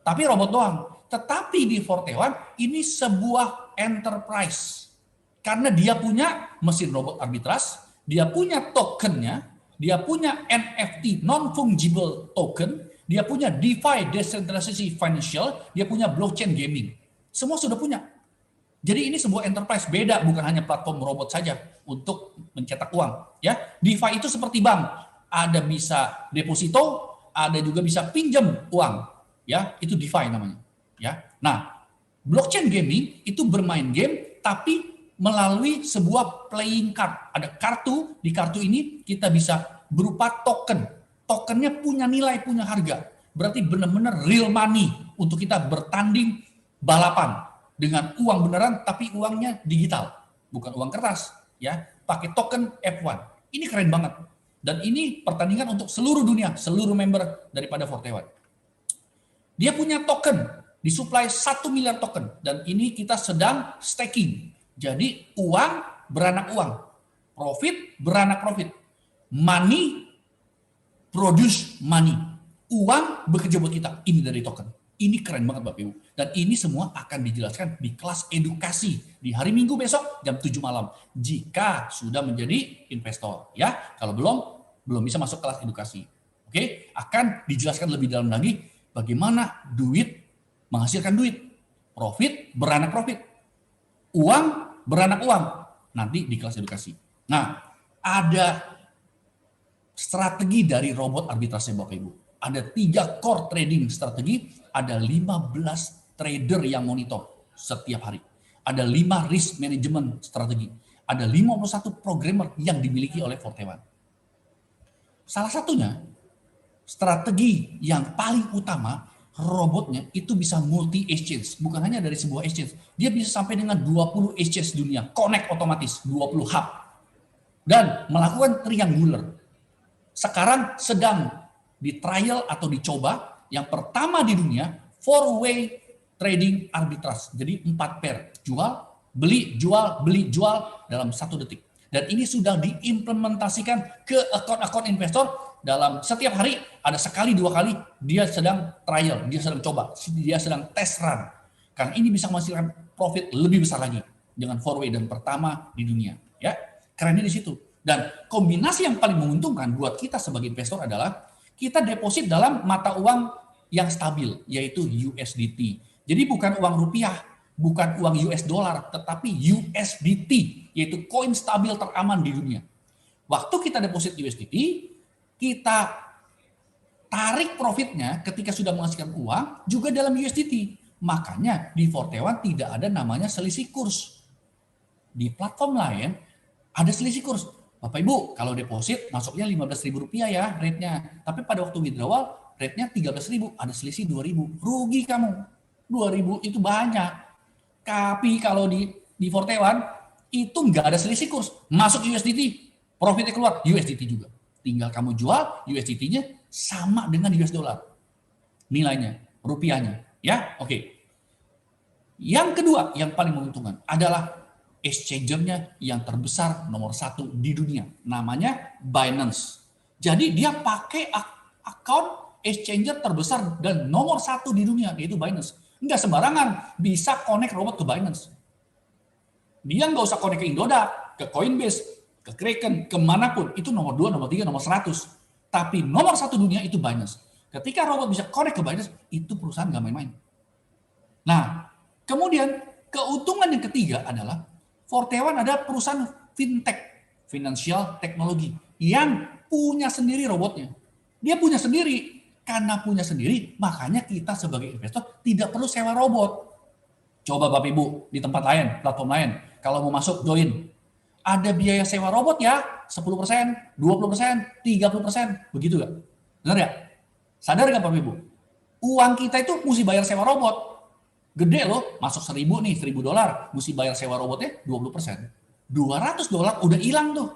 Tapi robot doang. Tetapi di Fortewan ini sebuah enterprise. Karena dia punya mesin robot arbitrase, dia punya tokennya, dia punya NFT non-fungible token, dia punya DeFi decentralized financial, dia punya blockchain gaming. Semua sudah punya. Jadi ini sebuah enterprise, beda, bukan hanya platform robot saja untuk mencetak uang. Ya, DeFi itu seperti bank, ada bisa deposito, ada juga bisa pinjam uang. Ya, itu DeFi namanya. Ya, nah blockchain gaming itu bermain game, tapi melalui sebuah playing card. Ada kartu, di kartu ini kita bisa berupa token. Tokennya punya nilai, punya harga. Berarti benar-benar real money untuk kita bertanding balapan dengan uang beneran, tapi uangnya digital, bukan uang kertas, ya. Pakai token F1. Ini keren banget. Dan ini pertandingan untuk seluruh dunia, seluruh member daripada Forte1. Dia punya token, disuplai 1 miliar token, dan ini kita sedang staking. Jadi uang beranak uang, profit beranak profit, money produce money, uang bekerja buat kita. Ini dari token. Ini keren banget Bapak Ibu. Dan ini semua akan dijelaskan di kelas edukasi di hari Minggu besok jam 7 malam. Jika sudah menjadi investor, ya. Kalau belum bisa masuk kelas edukasi. Oke, akan dijelaskan lebih dalam lagi bagaimana duit menghasilkan duit, profit beranak profit, uang beranak uang. Nanti di kelas edukasi. Nah, ada strategi dari robot arbitrase Bapak Ibu. Ada 3 core trading strategi, ada 15 trader yang monitor setiap hari. Ada 5 risk management strategi. Ada 51 programmer yang dimiliki oleh Forte1. Salah satunya, strategi yang paling utama, robotnya itu bisa multi exchange. Bukan hanya dari sebuah exchange. Dia bisa sampai dengan 20 exchange dunia. Connect otomatis, 20 hub. Dan melakukan triangular. Sekarang sedang di trial atau dicoba yang pertama di dunia 4-way trading arbitrage. Jadi 4 pair, jual, beli, jual dalam 1 detik. Dan ini sudah diimplementasikan ke akun-akun investor dalam setiap hari ada sekali 2 kali dia sedang trial, dia sedang coba, dia sedang test run. Karena ini bisa menghasilkan profit lebih besar lagi dengan 4-way dan pertama di dunia. Ya, kerennya di situ. Dan kombinasi yang paling menguntungkan buat kita sebagai investor adalah kita deposit dalam mata uang yang stabil, yaitu USDT. Jadi bukan uang rupiah, bukan uang US dollar, tetapi USDT, yaitu koin stabil teraman di dunia. Waktu kita deposit USDT, kita tarik profitnya ketika sudah menghasilkan uang juga dalam USDT. Makanya di Forte1 tidak ada namanya selisih kurs. Di platform lain ada selisih kurs. Bapak Ibu, kalau deposit masuknya Rp15.000 ya rate-nya. Tapi pada waktu withdrawal rate-nya 13.000, ada selisih 2.000. Rugi kamu. 2.000 itu banyak. Tapi kalau di Forte1 itu nggak ada selisih kurs. Masuk USDT, profitnya keluar USDT juga. Tinggal kamu jual USDT-nya sama dengan US dollar. Nilainya, rupiahnya. Ya, oke. Yang kedua yang paling menguntungkan adalah exchange-nya yang terbesar nomor 1 di dunia. Namanya Binance. Jadi dia pakai account exchanger terbesar dan nomor 1 di dunia, yaitu Binance. Enggak sembarangan bisa connect robot ke Binance. Dia nggak usah connect ke Indodax, ke Coinbase, ke Kraken, kemanapun. Itu nomor 2, nomor 3, nomor 100. Tapi nomor 1 dunia itu Binance. Ketika robot bisa connect ke Binance, itu perusahaan nggak main-main. Nah, kemudian keuntungan yang ketiga adalah Forte1 ada perusahaan fintech, financial technology, yang punya sendiri robotnya. Dia punya sendiri. Karena punya sendiri, makanya kita sebagai investor tidak perlu sewa robot. Coba Bapak Ibu di tempat lain, platform lain, kalau mau masuk join, ada biaya sewa robot ya, 10%, 20%, 30%, begitu gak? Benar ya? Sadar gak Bapak Ibu? Uang kita itu mesti bayar sewa robot. Gede loh, masuk $1.000 nih, $1.000, mesti bayar sewa robotnya 20%. $200 udah hilang tuh.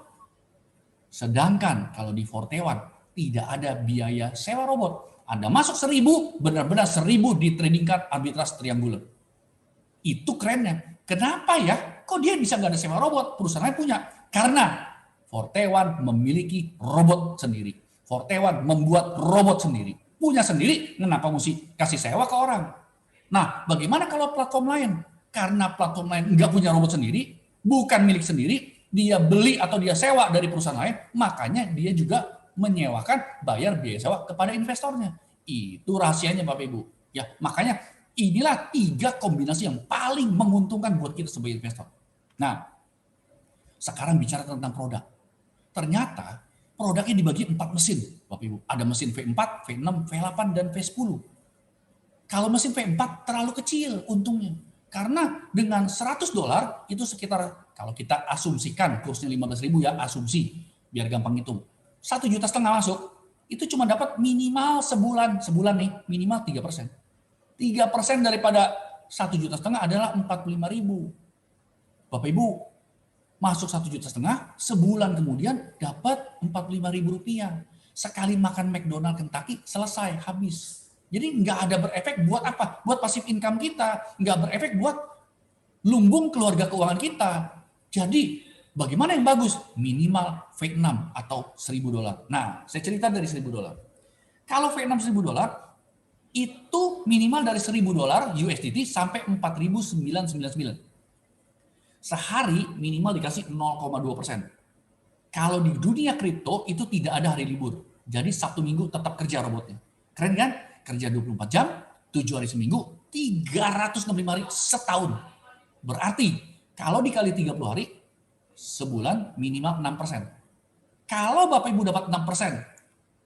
Sedangkan kalau di Forte1 tidak ada biaya sewa robot. Anda masuk 1.000, benar-benar 1.000 ditradingkan arbitrage triangular. Itu kerennya. Kenapa ya? Kok dia bisa nggak ada sewa robot? Perusahaannya punya. Karena Forte1 memiliki robot sendiri. Forte1 membuat robot sendiri. Punya sendiri, kenapa mesti kasih sewa ke orang? Nah, bagaimana kalau platform lain? Karena platform lain nggak punya robot sendiri, bukan milik sendiri, dia beli atau dia sewa dari perusahaan lain, makanya dia juga menyewakan bayar biaya sewa kepada investornya. Itu rahasianya Bapak Ibu. Ya, makanya inilah 3 kombinasi yang paling menguntungkan buat kita sebagai investor. Nah, sekarang bicara tentang produk. Ternyata produknya dibagi 4 mesin, Bapak Ibu. Ada mesin V4, V6, V8, dan V10. Kalau mesin V4 terlalu kecil untungnya. Karena dengan $100 itu sekitar, kalau kita asumsikan kursnya 15.000 ya, asumsi, biar gampang hitung. 1,5 juta masuk, itu cuma dapat minimal sebulan nih, minimal 3%. 3% daripada 1,5 juta adalah 45.000. Bapak Ibu, masuk 1,5 juta, sebulan kemudian dapat 45.000 rupiah. Sekali makan McDonald Kentucky, selesai, habis. Jadi nggak ada berefek buat apa? Buat passive income kita, nggak berefek buat lumbung keluarga keuangan kita. Jadi bagaimana yang bagus? Minimal V6 atau $1.000. Nah, saya cerita dari $1.000. Kalau V6 $1.000, itu minimal dari $1.000 USDT sampai 4.999. Sehari minimal dikasih 0,2%. Kalau di dunia kripto itu tidak ada hari libur. Jadi Sabtu Minggu tetap kerja robotnya. Keren kan? Kerja 24 jam, 7 hari seminggu, 365 hari setahun. Berarti kalau dikali 30 hari, sebulan minimal 6%. Kalau Bapak Ibu dapat 6%,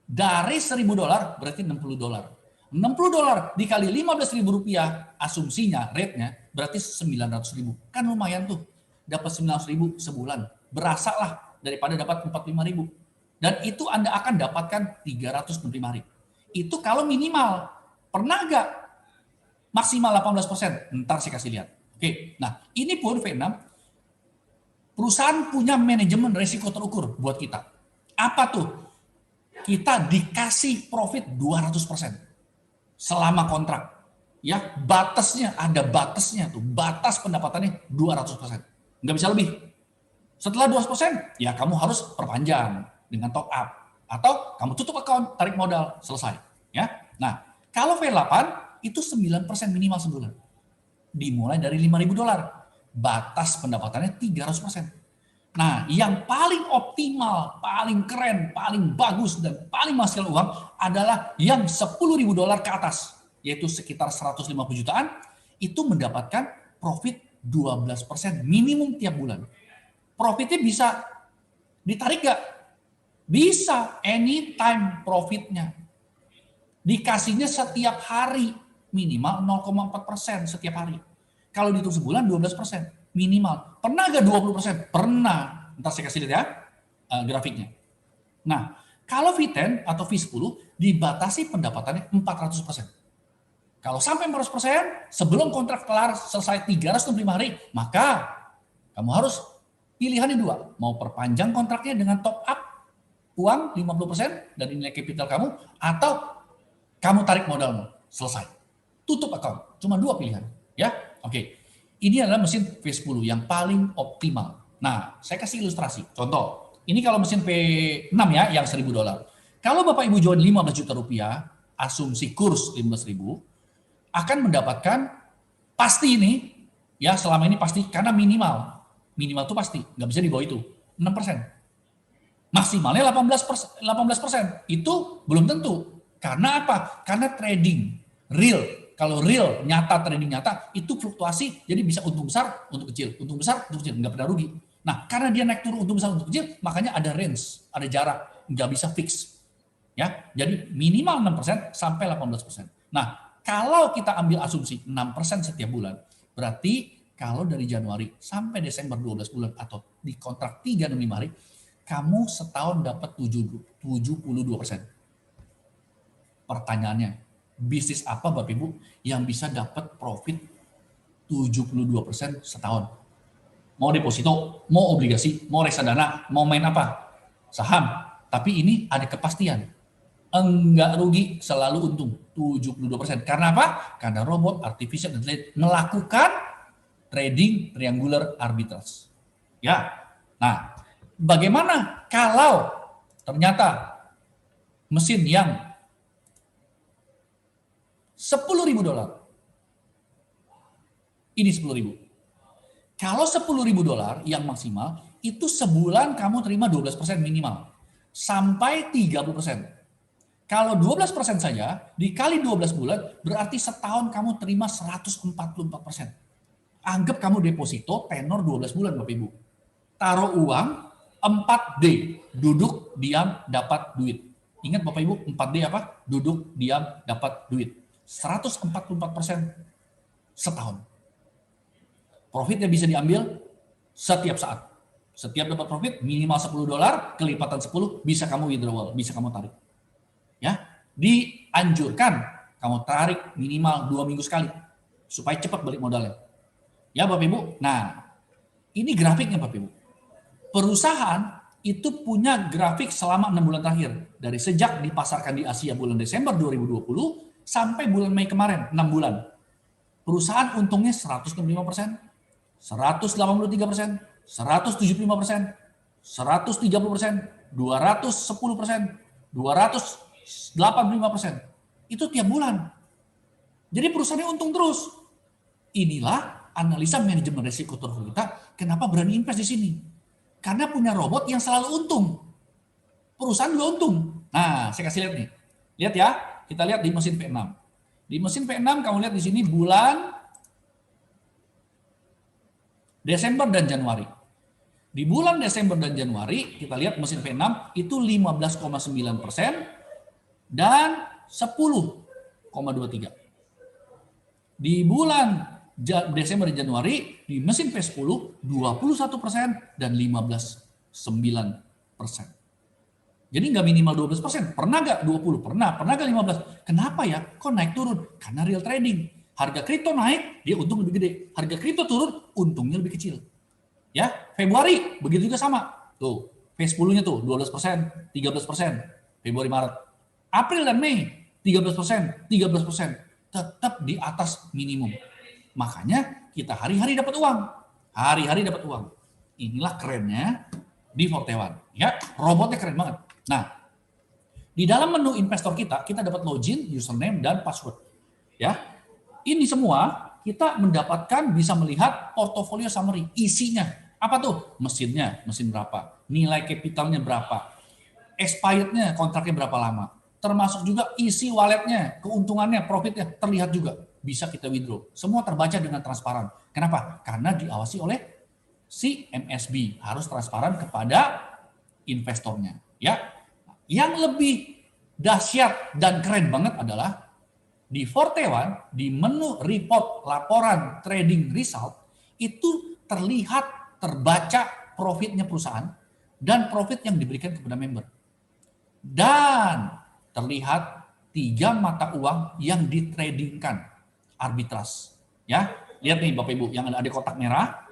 dari $1.000 berarti $60. $60 dikali 15.000 rupiah, asumsinya, rate-nya, berarti 900.000. Kan lumayan tuh, dapat 900.000 sebulan. Berasa lah daripada dapat 45.000. Dan itu Anda akan dapatkan 365 hari. Itu kalau minimal. Pernah nggak maksimal 18%? Ntar saya kasih lihat. Oke, nah ini pun V6, perusahaan punya manajemen risiko terukur buat kita. Apa tuh? Kita dikasih profit 200% selama kontrak. Ya, batasnya, ada batasnya tuh. Batas pendapatannya 200%. Nggak bisa lebih. Setelah 200%, ya kamu harus perpanjang dengan top up. Atau kamu tutup account, tarik modal, selesai. Ya. Nah, kalau V8 itu 9% minimal sebulan. Dimulai dari $5.000. Batas pendapatannya 300%. Nah, yang paling optimal, paling keren, paling bagus, dan paling menghasilkan uang adalah yang $10.000 ke atas. Yaitu sekitar 150 jutaan, itu mendapatkan profit 12% minimum tiap bulan. Profitnya bisa ditarik gak? Bisa, anytime profitnya. Dikasihnya setiap hari, minimal 0,4% setiap hari. Kalau dihitung sebulan 12% minimal. Pernah gak 20%? Pernah. Ntar saya kasih lihat ya grafiknya. Nah, kalau V10 atau V10 dibatasi pendapatannya 400%. Kalau sampai 400%, sebelum kontrak kelar selesai 365 hari, maka kamu harus pilihannya dua. Mau perpanjang kontraknya dengan top up uang 50% dari nilai kapital kamu, atau kamu tarik modalmu. Selesai. Tutup account. Cuma dua pilihan. Ya, oke. Ini adalah mesin V10 yang paling optimal. Nah, saya kasih ilustrasi. Contoh, ini kalau mesin V6 ya, yang $1.000. Kalau Bapak Ibu join 15 juta rupiah, asumsi kurs 15.000, akan mendapatkan pasti ini, ya selama ini pasti, karena minimal itu pasti, nggak bisa di bawah itu, 6%. Maksimalnya 18%. Itu belum tentu. Karena apa? Karena trading, real. Kalau real, nyata, trading nyata, itu fluktuasi, jadi bisa untung besar, untung kecil, untung besar, untung kecil, nggak pernah rugi. Nah, karena dia naik turun untung besar, untung kecil, makanya ada range, ada jarak, nggak bisa fix. Ya, jadi minimal 6% sampai 18%. Nah, kalau kita ambil asumsi 6% setiap bulan, berarti kalau dari Januari sampai Desember 12 bulan atau di kontrak 365 hari, kamu setahun dapat 72%. Pertanyaannya, bisnis apa Bapak Ibu yang bisa dapat profit 72% setahun? Mau deposito, mau obligasi, mau reksadana, mau main apa? Saham. Tapi ini ada kepastian. Enggak rugi, selalu untung 72%. Karena apa? Karena robot artificial intelligence melakukan trading triangular arbitrage. Ya. Nah, bagaimana kalau ternyata mesin yang $10.000. Ini $10.000. Kalau $10.000 yang maksimal, itu sebulan kamu terima 12% minimal. Sampai 30%. Kalau 12% saja, dikali 12 bulan, berarti setahun kamu terima 144%. Anggap kamu deposito tenor 12 bulan Bapak Ibu. Taruh uang 4D. Duduk, diam, dapat duit. Ingat Bapak Ibu, 4D apa? Duduk, diam, dapat duit. 144% setahun. Profitnya bisa diambil setiap saat. Setiap dapat profit minimal $10, kelipatan 10 bisa kamu withdrawal, bisa kamu tarik. Ya, dianjurkan kamu tarik minimal 2 minggu sekali supaya cepat balik modalnya. Ya Bapak Ibu. Nah, ini grafiknya Bapak Ibu. Perusahaan itu punya grafik selama 6 bulan terakhir. Dari sejak dipasarkan di Asia bulan Desember 2020 sampai bulan Mei kemarin, 6 bulan. Perusahaan untungnya 165%, 183%, 175%, 130%, 210%, 285%. Itu tiap bulan. Jadi perusahaannya untung terus. Inilah analisa manajemen risiko portfolio kita. Kenapa berani invest di sini? Karena punya robot yang selalu untung. Perusahaan juga untung. Nah, saya kasih lihat nih. Lihat ya, kita lihat di mesin P6. Di mesin P6 kamu lihat di sini bulan Desember dan Januari. Di bulan Desember dan Januari, kita lihat mesin P6 itu 15,9% dan 10,23%. Di bulan Desember dan Januari, di mesin P10 21% dan 15,9%. Jadi nggak minimal 12%, pernah nggak 20? Pernah nggak 15? Kenapa ya? Kok naik turun? Karena real trading. Harga kripto naik, dia untung lebih gede. Harga kripto turun, untungnya lebih kecil. Ya, Februari begitu juga sama. Tuh, P10-nya tuh 12%, 13%, Februari Maret. April dan Mei 13%, 13%, tetap di atas minimum. Makanya kita hari-hari dapat uang. Hari-hari dapat uang. Inilah kerennya di Forte1. Ya, robotnya keren banget. Nah, di dalam menu investor kita dapat login, username, dan password. Ya, ini semua kita mendapatkan bisa melihat portofolio summary, isinya. Apa tuh? Mesinnya, mesin berapa? Nilai capitalnya berapa? Expirednya, kontraknya berapa lama? Termasuk juga isi walletnya, keuntungannya, profitnya terlihat juga. Bisa kita withdraw. Semua terbaca dengan transparan. Kenapa? Karena diawasi oleh si MSB. Harus transparan kepada investornya. Ya, yang lebih dahsyat dan keren banget adalah di Forte1, di menu report laporan trading result, itu terlihat terbaca profitnya perusahaan dan profit yang diberikan kepada member. Dan terlihat 3 mata uang yang ditradingkan arbitras. Ya, lihat nih Bapak Ibu yang ada kotak merah.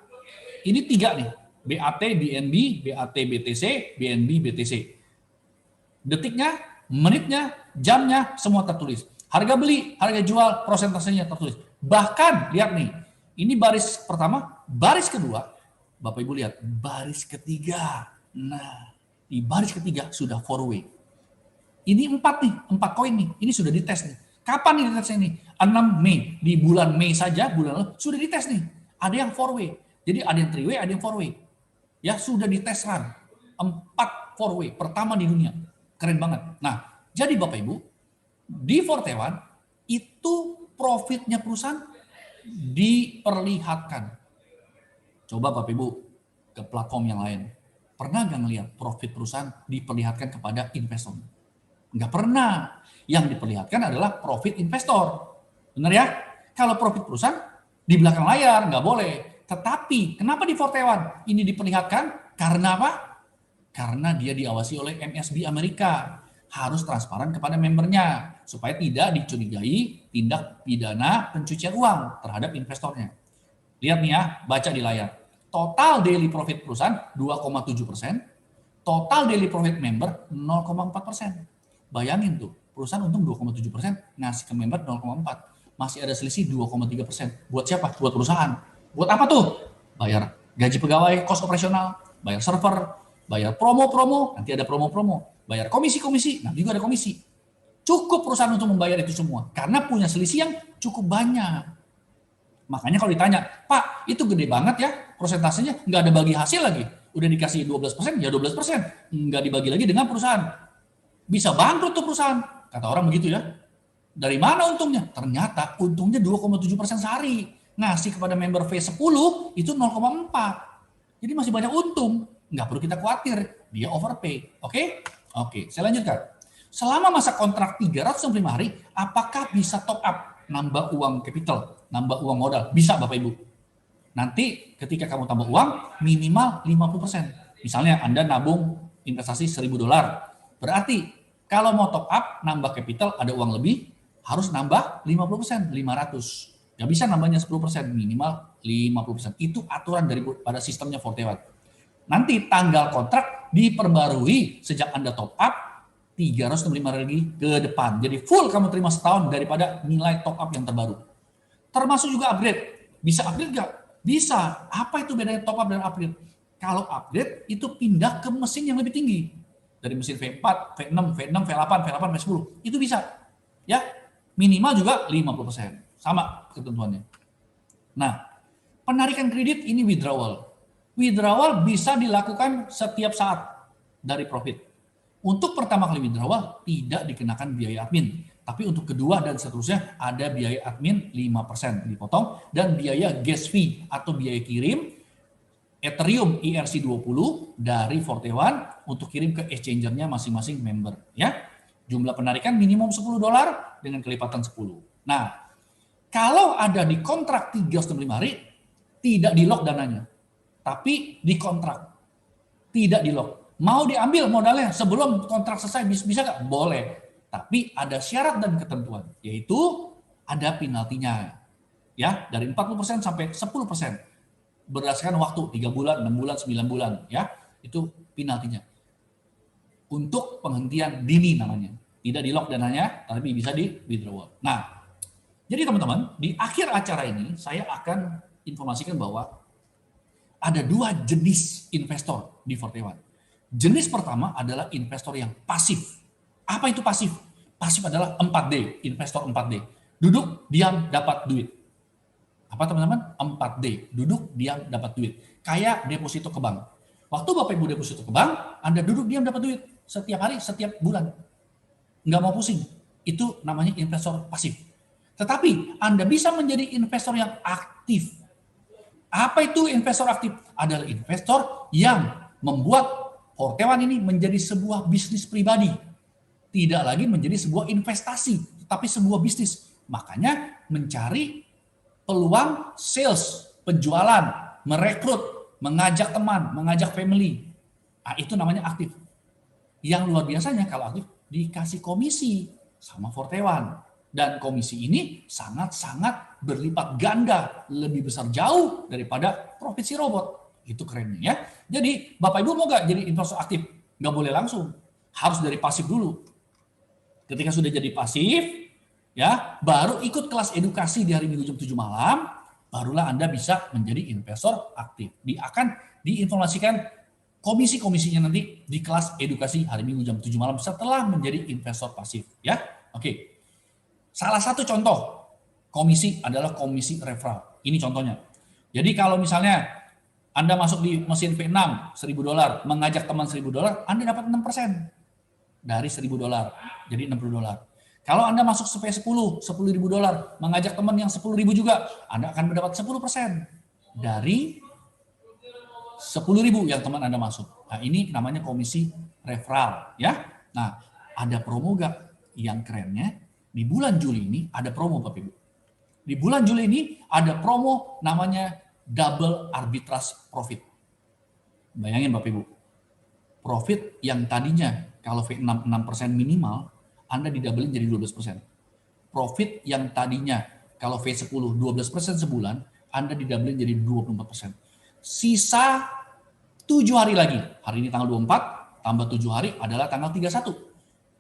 Ini 3 nih, BAT, BNB, BAT, BTC, BNB, BTC. Detiknya, menitnya, jamnya semua tertulis. Harga beli, harga jual, prosentasenya tertulis. Bahkan lihat nih, ini baris pertama, baris kedua, Bapak Ibu lihat, baris ketiga. Nah, di baris ketiga sudah 4-way. Ini 4 nih, 4 koin nih, ini sudah dites nih. Kapan nih ditesnya ini? 6 Mei, di bulan Mei saja, bulan lalu, sudah dites nih. Ada yang 4-way, jadi ada yang 3-way, ada yang 4-way. Ya, sudah dites run. 4 4-way, pertama di dunia. Keren banget. Nah, jadi Bapak Ibu, di Forte1 itu profitnya perusahaan diperlihatkan. Coba Bapak Ibu ke platform yang lain. Pernah nggak ngelihat profit perusahaan diperlihatkan kepada investor? Nggak pernah. Yang diperlihatkan adalah profit investor. Benar ya? Kalau profit perusahaan di belakang layar nggak boleh. Tetapi kenapa di Forte1 ini diperlihatkan? Karena apa? Karena dia diawasi oleh MSB Amerika. Harus transparan kepada membernya supaya tidak dicurigai tindak pidana pencucian uang terhadap investornya. Lihat nih ya, baca di layar. Total daily profit perusahaan 2,7%, total daily profit member 0,4%. Bayangin tuh, perusahaan untung 2,7%, ngasih ke member 0,4%. Masih ada selisih 2,3%. Buat siapa? Buat perusahaan. Buat apa tuh? Bayar gaji pegawai, kos operasional, bayar server, bayar promo-promo, nanti ada promo-promo. Bayar komisi-komisi, nanti juga ada komisi. Cukup perusahaan untuk membayar itu semua. Karena punya selisih yang cukup banyak. Makanya kalau ditanya, Pak, itu gede banget ya prosentasenya, nggak ada bagi hasil lagi. Udah dikasih 12%, ya 12%. Nggak dibagi lagi dengan perusahaan. Bisa bangkrut tuh perusahaan. Kata orang begitu ya. Dari mana untungnya? Ternyata untungnya 2,7% sehari. Ngasih kepada member V10 itu 0,4. Jadi masih banyak untung. Nggak perlu kita khawatir. Dia overpay. Oke? Oke, saya lanjutkan. Selama masa kontrak 365 hari, apakah bisa top up? Nambah uang capital, nambah uang modal. Bisa Bapak Ibu. Nanti ketika kamu tambah uang, minimal 50%. Misalnya Anda nabung investasi $1.000. Berarti kalau mau top up, nambah capital, ada uang lebih, harus nambah 50%, 500. Nggak bisa nambahnya 10%, minimal 50%. Itu aturan daripada sistemnya Forte One. Nanti tanggal kontrak diperbarui sejak Anda top up, 365 lagi ke depan. Jadi full kamu terima setahun daripada nilai top up yang terbaru. Termasuk juga upgrade. Bisa upgrade nggak? Bisa. Apa itu bedanya top up dan upgrade? Kalau upgrade itu pindah ke mesin yang lebih tinggi. Dari mesin V4, V6, V6, V8, V8, V10. Itu bisa. Ya, minimal juga 50%. Sama ketentuannya. Nah, penarikan kredit ini withdrawal. Withdrawal bisa dilakukan setiap saat dari profit. Untuk pertama kali withdrawal tidak dikenakan biaya admin. Tapi untuk kedua dan seterusnya ada biaya admin 5% dipotong dan biaya gas fee atau biaya kirim Ethereum ERC20 dari Forte One untuk kirim ke exchangernya masing-masing member. Ya, jumlah penarikan minimum $10 dengan kelipatan 10. Nah, kalau ada di kontrak 365 hari, tidak di lock dananya. Tapi di kontrak. Tidak di lock. Mau diambil modalnya sebelum kontrak selesai, bisa nggak? Boleh. Tapi ada syarat dan ketentuan. Yaitu ada penaltinya. Ya, dari 40% sampai 10%. Berdasarkan waktu, 3 bulan, 6 bulan, 9 bulan. Ya, itu penaltinya. Untuk penghentian dini namanya. Tidak di lock dananya, tapi bisa di withdrawal. Nah, jadi teman-teman, di akhir acara ini saya akan informasikan bahwa ada 2 jenis investor di Forte One. Jenis pertama adalah investor yang pasif. Apa itu pasif? Pasif adalah 4D, investor 4D. Duduk, diam, dapat duit. Apa teman-teman? 4D, duduk, diam, dapat duit. Kayak deposito ke bank. Waktu Bapak Ibu deposito ke bank, Anda duduk, diam, dapat duit. Setiap hari, setiap bulan. Nggak mau pusing. Itu namanya investor pasif. Tetapi Anda bisa menjadi investor yang aktif. Apa itu investor aktif? Adalah investor yang membuat Forte One ini menjadi sebuah bisnis pribadi. Tidak lagi menjadi sebuah investasi, tapi sebuah bisnis. Makanya mencari peluang sales, penjualan, merekrut, mengajak teman, mengajak family. Nah, itu namanya aktif. Yang luar biasanya kalau aktif dikasih komisi sama Forte One. Dan komisi ini sangat-sangat berlipat ganda, lebih besar jauh daripada profit si robot. Itu kerennya ya. Jadi Bapak Ibu mau nggak jadi investor aktif? Nggak boleh langsung, harus dari pasif dulu. Ketika sudah jadi pasif, ya baru ikut kelas edukasi di hari Minggu jam 7 malam, barulah Anda bisa menjadi investor aktif. Akan diinformasikan komisi-komisinya nanti di kelas edukasi hari Minggu jam 7 malam setelah menjadi investor pasif. Ya, oke. Salah satu contoh komisi adalah komisi referral. Ini contohnya. Jadi kalau misalnya Anda masuk di mesin V6 $1.000, mengajak teman $1.000, Anda dapat 6% dari $1.000, jadi $60. Kalau Anda masuk V10 $10.000, mengajak teman yang 10.000 juga, Anda akan mendapat 10% dari 10.000 yang teman Anda masuk. Nah, ini namanya komisi referral, ya. Nah, ada promo gak? Yang kerennya di bulan Juli ini ada promo Bapak Ibu. Di bulan Juli ini ada promo namanya double arbitrage profit. Bayangin Bapak Ibu. Profit yang tadinya kalau V6 6% minimal, Anda didabelin jadi 12%. Profit yang tadinya kalau V10 12% sebulan, Anda didabelin jadi 24%. Sisa 7 hari lagi. Hari ini tanggal 24, tambah 7 hari adalah tanggal 31.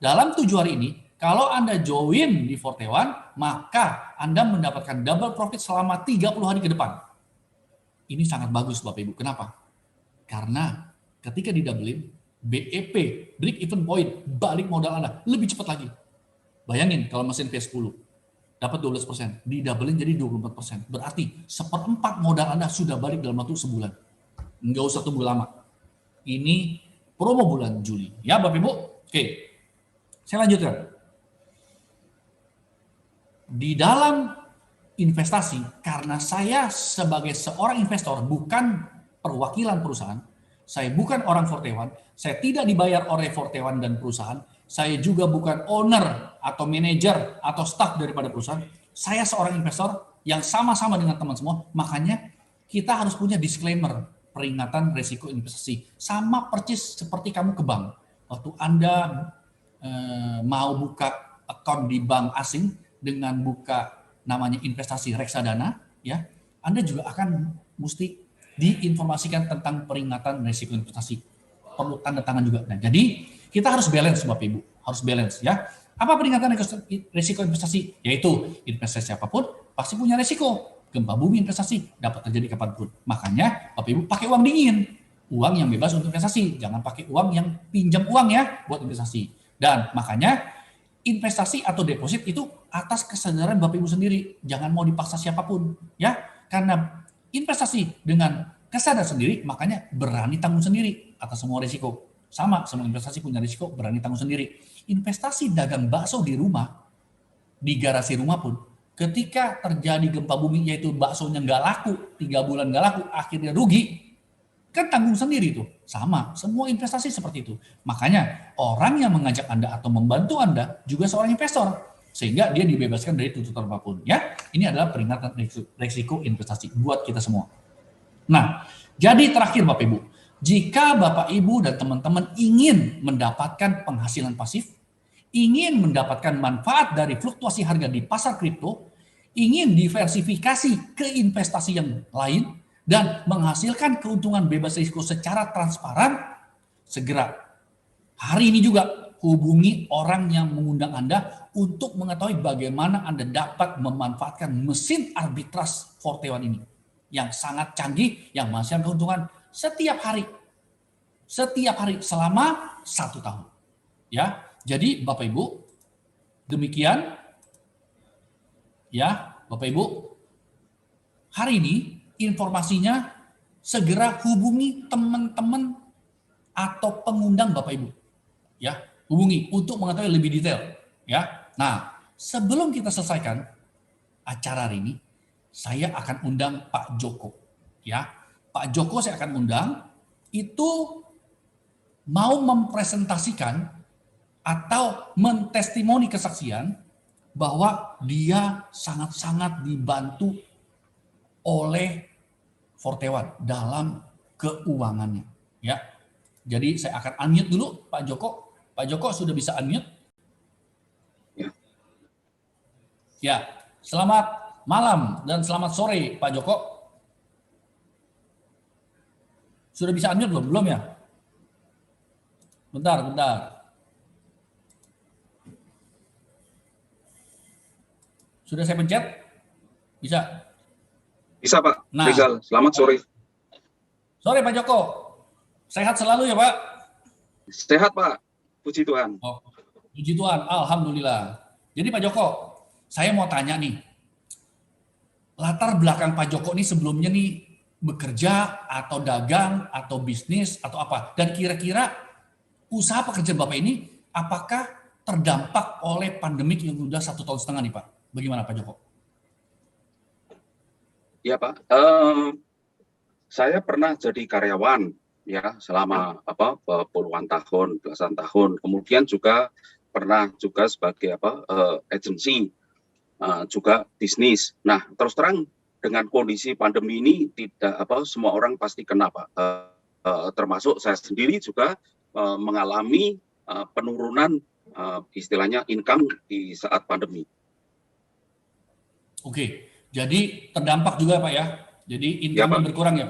Dalam 7 hari ini, kalau Anda join di Forte One, maka Anda mendapatkan double profit selama 30 hari ke depan. Ini sangat bagus Bapak Ibu. Kenapa? Karena ketika didabelin, BEP, break even point, balik modal Anda lebih cepat lagi. Bayangin kalau mesin V10 dapat 12%, didabelin jadi 24%. Berarti 1/4 modal Anda sudah balik dalam waktu sebulan. Nggak usah tunggu lama. Ini promo bulan Juli. Ya Bapak Ibu? Oke, saya lanjutkan. Di dalam investasi, karena saya sebagai seorang investor bukan perwakilan perusahaan, saya bukan orang Forte One, saya tidak dibayar oleh Forte One dan perusahaan, saya juga bukan owner atau manajer atau staff daripada perusahaan, saya seorang investor yang sama-sama dengan teman semua, makanya kita harus punya disclaimer, peringatan resiko investasi. Sama persis seperti kamu ke bank. Waktu Anda mau buka account di bank asing dengan buka namanya investasi reksadana, ya, Anda juga akan mesti diinformasikan tentang peringatan resiko investasi. Perlu tanda tangan juga. Nah, jadi kita harus balance Bapak Ibu, harus balance ya. Apa peringatan resiko investasi? Yaitu investasi apapun pasti punya resiko. Gempa bumi investasi dapat terjadi kapanpun. Makanya Bapak Ibu pakai uang dingin, uang yang bebas untuk investasi. Jangan pakai uang yang pinjam uang ya buat investasi. Dan makanya investasi atau deposit itu atas kesadaran Bapak Ibu sendiri. Jangan mau dipaksa siapapun ya. Karena investasi dengan kesadaran sendiri, makanya berani tanggung sendiri atas semua risiko. Sama, semua investasi punya risiko, berani tanggung sendiri. Investasi dagang bakso di rumah, di garasi rumah pun, ketika terjadi gempa bumi, yaitu baksonya nggak laku, 3 bulan nggak laku, akhirnya rugi, kan tanggung sendiri tuh. Sama, semua investasi seperti itu. Makanya orang yang mengajak Anda atau membantu Anda juga seorang investor, sehingga dia dibebaskan dari tuntutan apapun. Ya, ini adalah peringatan risiko investasi buat kita semua. Nah, jadi terakhir Bapak Ibu, jika Bapak Ibu dan teman-teman ingin mendapatkan penghasilan pasif, ingin mendapatkan manfaat dari fluktuasi harga di pasar kripto, ingin diversifikasi ke investasi yang lain, dan menghasilkan keuntungan bebas risiko secara transparan, segera hari ini juga hubungi orang yang mengundang Anda untuk mengetahui bagaimana Anda dapat memanfaatkan mesin arbitrase Forte One ini yang sangat canggih, yang menghasilkan keuntungan setiap hari selama 1 tahun. Ya, jadi Bapak Ibu, demikian ya Bapak Ibu, hari ini informasinya segera hubungi teman-teman atau pengundang Bapak Ibu. Ya, hubungi untuk mengetahui lebih detail. Ya, nah sebelum kita selesaikan acara hari ini, saya akan undang Pak Joko. Ya, Pak Joko saya akan undang itu mau mempresentasikan atau mentestimoni kesaksian bahwa dia sangat-sangat dibantu oleh Forte One dalam keuangannya. Ya, jadi saya akan unmute dulu Pak Joko. Pak Joko sudah bisa unmute? Ya, selamat malam dan selamat sore Pak Joko. Sudah bisa unmute belum? Belum ya? Bentar. Sudah saya pencet? Bisa? Bisa Pak, Nah, Rizal. Selamat sore. Sore Pak Joko. Sehat selalu ya Pak? Sehat Pak, puji Tuhan. Oh, puji Tuhan, Alhamdulillah. Jadi Pak Joko, saya mau tanya nih, latar belakang Pak Joko nih sebelumnya nih bekerja atau dagang atau bisnis atau apa? Dan kira-kira usaha pekerjaan Bapak ini apakah terdampak oleh pandemik yang sudah 1,5 tahun nih Pak? Bagaimana Pak Joko? Ya Pak, saya pernah jadi karyawan ya selama puluhan tahun, belasan tahun. Kemudian juga pernah juga sebagai agensi, juga bisnis. Nah terus terang dengan kondisi pandemi ini tidak semua orang pasti kena Pak. Termasuk saya sendiri juga mengalami penurunan istilahnya income di saat pandemi. Oke, jadi terdampak juga Pak ya. Jadi income-nya berkurang ya.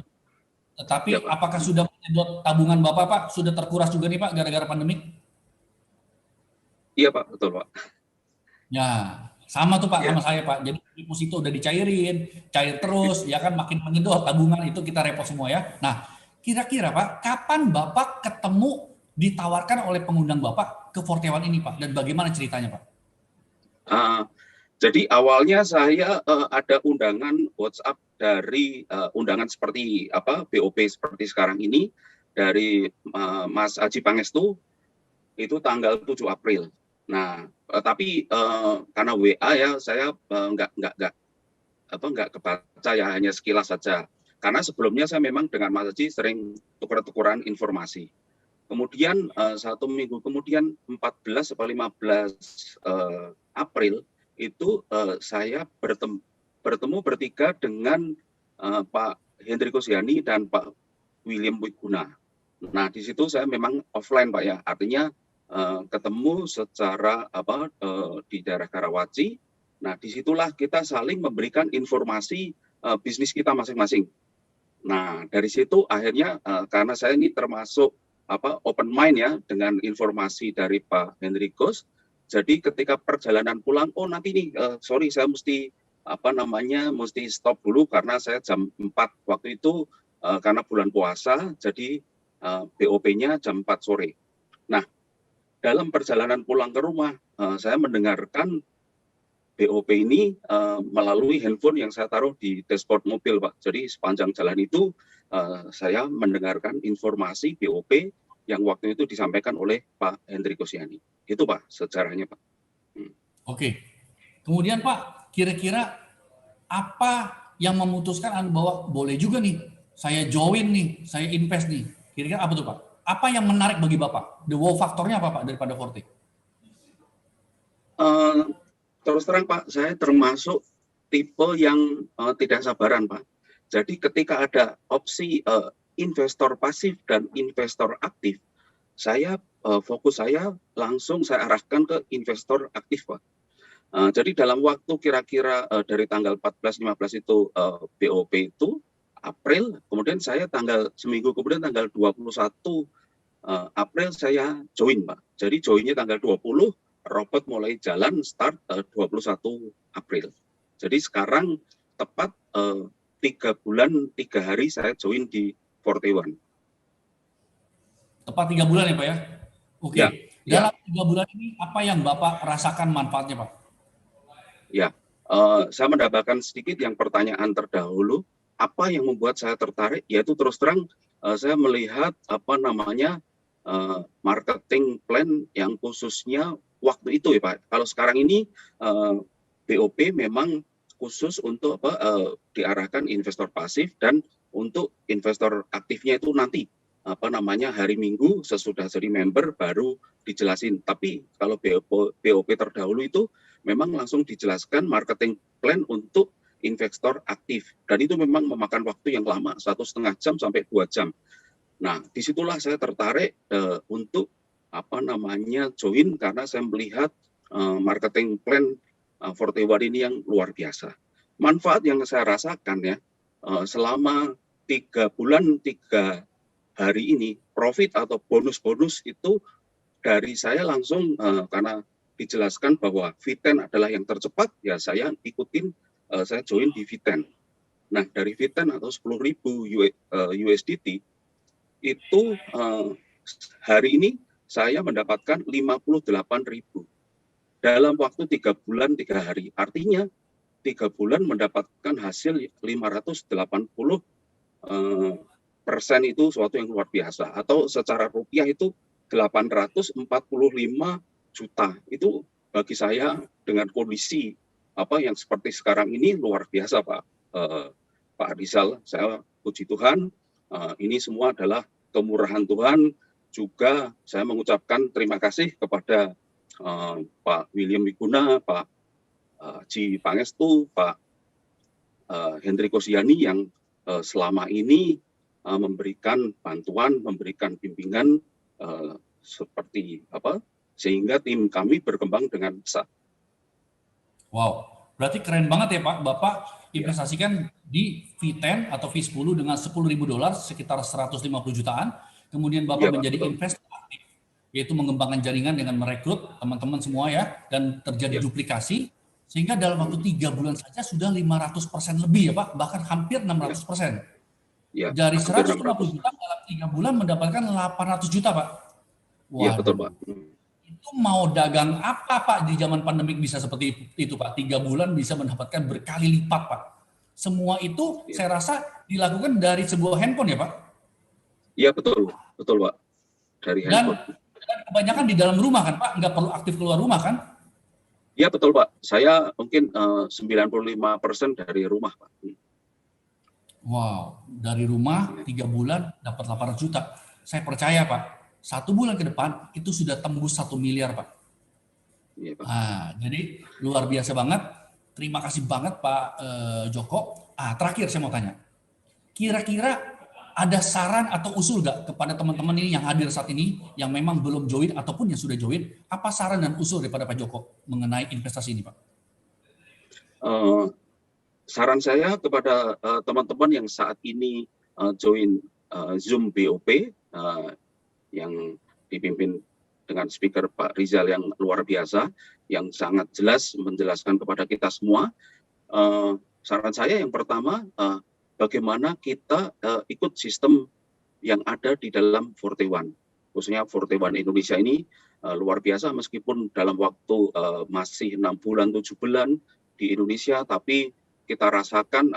Tetapi ya, apakah sudah menyedot tabungan Bapak Pak? Sudah terkuras juga nih Pak gara-gara pandemik? Iya Pak, betul Pak. Ya, sama tuh Pak sama saya Pak. Jadi deposito udah dicairin, cair terus, ya kan makin menyedot tabungan itu kita repot semua ya. Nah, kira-kira Pak, kapan Bapak ketemu ditawarkan oleh pengundang Bapak ke Forte One ini Pak? Dan bagaimana ceritanya Pak? Jadi awalnya saya ada undangan WhatsApp dari undangan seperti BOP seperti sekarang ini dari Mas Aji Pangestu itu tanggal 7 April. Nah, tapi karena WA ya saya nggak kebaca ya, hanya sekilas saja. Karena sebelumnya saya memang dengan Mas Aji sering tukar-tukaran informasi. Kemudian 1 minggu kemudian 14 atau 15 April itu saya bertemu bertiga dengan Pak Hendriko Siani dan Pak William Wiguna. Nah, di situ saya memang offline, Pak ya. Artinya ketemu secara di daerah Karawaci. Nah, disitulah kita saling memberikan informasi bisnis kita masing-masing. Nah, dari situ akhirnya karena saya ini termasuk open mind ya dengan informasi dari Pak Hendrikos. Jadi ketika perjalanan pulang, oh nanti nih, sorry saya mesti mesti stop dulu karena saya jam 4 waktu itu karena bulan puasa, jadi BOP-nya jam 4 sore. Nah, dalam perjalanan pulang ke rumah, saya mendengarkan BOP ini melalui handphone yang saya taruh di dashboard mobil, Pak. Jadi sepanjang jalan itu saya mendengarkan informasi BOP yang waktu itu disampaikan oleh Pak Hendriko Siani. Itu Pak, sejarahnya Pak. Oke. Kemudian Pak, kira-kira apa yang memutuskan Anda bahwa boleh juga nih, saya join nih, saya invest nih. Kira-kira apa tuh Pak? Apa yang menarik bagi Bapak? The wow faktornya apa Pak daripada Forte? Terus terang Pak, saya termasuk tipe yang tidak sabaran Pak. Jadi ketika ada opsi investor pasif dan investor aktif, saya fokus saya langsung saya arahkan ke investor aktif Pak. Jadi dalam waktu kira-kira dari tanggal 14-15 itu BOP itu April, kemudian saya seminggu kemudian tanggal 21 April saya join Pak. Jadi joinnya tanggal 20, robot mulai jalan start 21 April. Jadi sekarang tepat 3 bulan 3 hari saya join di Forte One. Tepat 3 bulan ya Pak ya? Oke. Ya, dalam 3 bulan ini apa yang Bapak rasakan manfaatnya Pak? Ya, saya mendapatkan sedikit yang pertanyaan terdahulu. Apa yang membuat saya tertarik? Yaitu terus terang saya melihat marketing plan yang khususnya waktu itu ya Pak. Kalau sekarang ini BOP memang khusus untuk diarahkan investor pasif dan untuk investor aktifnya itu nanti hari Minggu sesudah jadi member baru dijelasin. Tapi kalau BOP terdahulu itu memang langsung dijelaskan marketing plan untuk investor aktif. Dan itu memang memakan waktu yang lama, 1,5 jam sampai 2 jam. Nah, disitulah saya tertarik untuk join karena saya melihat marketing plan Forte One ini yang luar biasa. Manfaat yang saya rasakan ya, selama 3 bulan 3 hari ini, profit atau bonus-bonus itu dari saya langsung karena dijelaskan bahwa V10 adalah yang tercepat, ya saya ikutin, saya join di V10. Nah, dari V10 atau 10.000 USDT, itu hari ini saya mendapatkan 58.000 dalam waktu 3 bulan 3 hari. Artinya 3 bulan mendapatkan hasil 580 persen itu suatu yang luar biasa. Atau secara rupiah itu 845 juta. Itu bagi saya dengan kondisi yang seperti sekarang ini luar biasa Pak Rizal. Saya puji Tuhan, ini semua adalah kemurahan Tuhan. Juga saya mengucapkan terima kasih kepada Pak William Wiguna, Pak Ji Pangestu, Pak Hendriko Siani yang selama ini memberikan bantuan, memberikan bimbingan seperti sehingga tim kami berkembang dengan pesat. Wow, berarti keren banget ya Pak. Bapak investasikan di V10 atau V10 dengan $10.000 sekitar 150 jutaan. Kemudian Bapak menjadi investor aktif, yaitu mengembangkan jaringan dengan merekrut teman-teman semua ya, dan terjadi duplikasi, sehingga dalam waktu 3 bulan saja sudah 500% lebih ya Pak, bahkan hampir 600%. Ya, dari 150 juta dalam 3 bulan mendapatkan 800 juta Pak. Iya betul Pak. Itu mau dagang apa Pak di zaman pandemik bisa seperti itu Pak? 3 bulan bisa mendapatkan berkali lipat Pak. Semua itu saya rasa dilakukan dari sebuah handphone ya Pak? Iya betul Pak. Dari handphone. Dan kebanyakan di dalam rumah kan Pak? Nggak perlu aktif keluar rumah kan? Iya betul Pak. Saya mungkin 95% dari rumah Pak. Wow, dari rumah 3 bulan dapat 800 juta. Saya percaya Pak, 1 bulan ke depan itu sudah tembus 1 miliar Pak. Iya, Pak. Nah, jadi luar biasa banget. Terima kasih banget Pak Joko. Terakhir saya mau tanya. Kira-kira ada saran atau usul nggak kepada teman-teman ini yang hadir saat ini, yang memang belum join ataupun yang sudah join, apa saran dan usul daripada Pak Joko mengenai investasi ini, Pak? Saran saya kepada teman-teman yang saat ini join Zoom BOP yang dipimpin dengan speaker Pak Rizal yang luar biasa, yang sangat jelas menjelaskan kepada kita semua. Saran saya yang pertama, bagaimana kita ikut sistem yang ada di dalam Forte One. Khususnya Forte One Indonesia ini luar biasa, meskipun dalam waktu masih 6 bulan, 7 bulan di Indonesia, tapi kita rasakan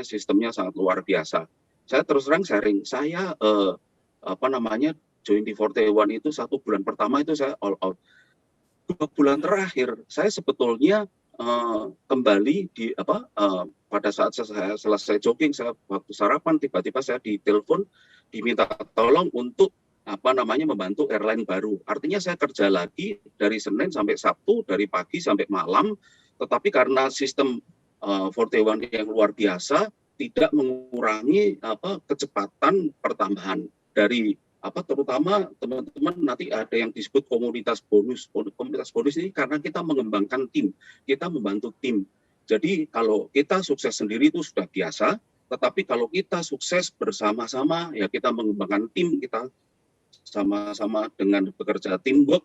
sistemnya sangat luar biasa. Saya terus terang sharing, saya join di Forte One itu 1 bulan pertama itu saya all out. 2 bulan terakhir saya sebetulnya kembali di pada saat saya selesai jogging, saya waktu sarapan tiba-tiba saya ditelepon diminta tolong untuk membantu airline baru. Artinya saya kerja lagi dari Senin sampai Sabtu, dari pagi sampai malam, tetapi karena sistem Forte One yang luar biasa tidak mengurangi kecepatan pertambahan dari terutama teman-teman nanti ada yang disebut komunitas bonus. Komunitas bonus ini karena kita mengembangkan tim, kita membantu tim. Jadi kalau kita sukses sendiri itu sudah biasa, tetapi kalau kita sukses bersama-sama, ya kita mengembangkan tim, kita sama-sama dengan bekerja teamwork,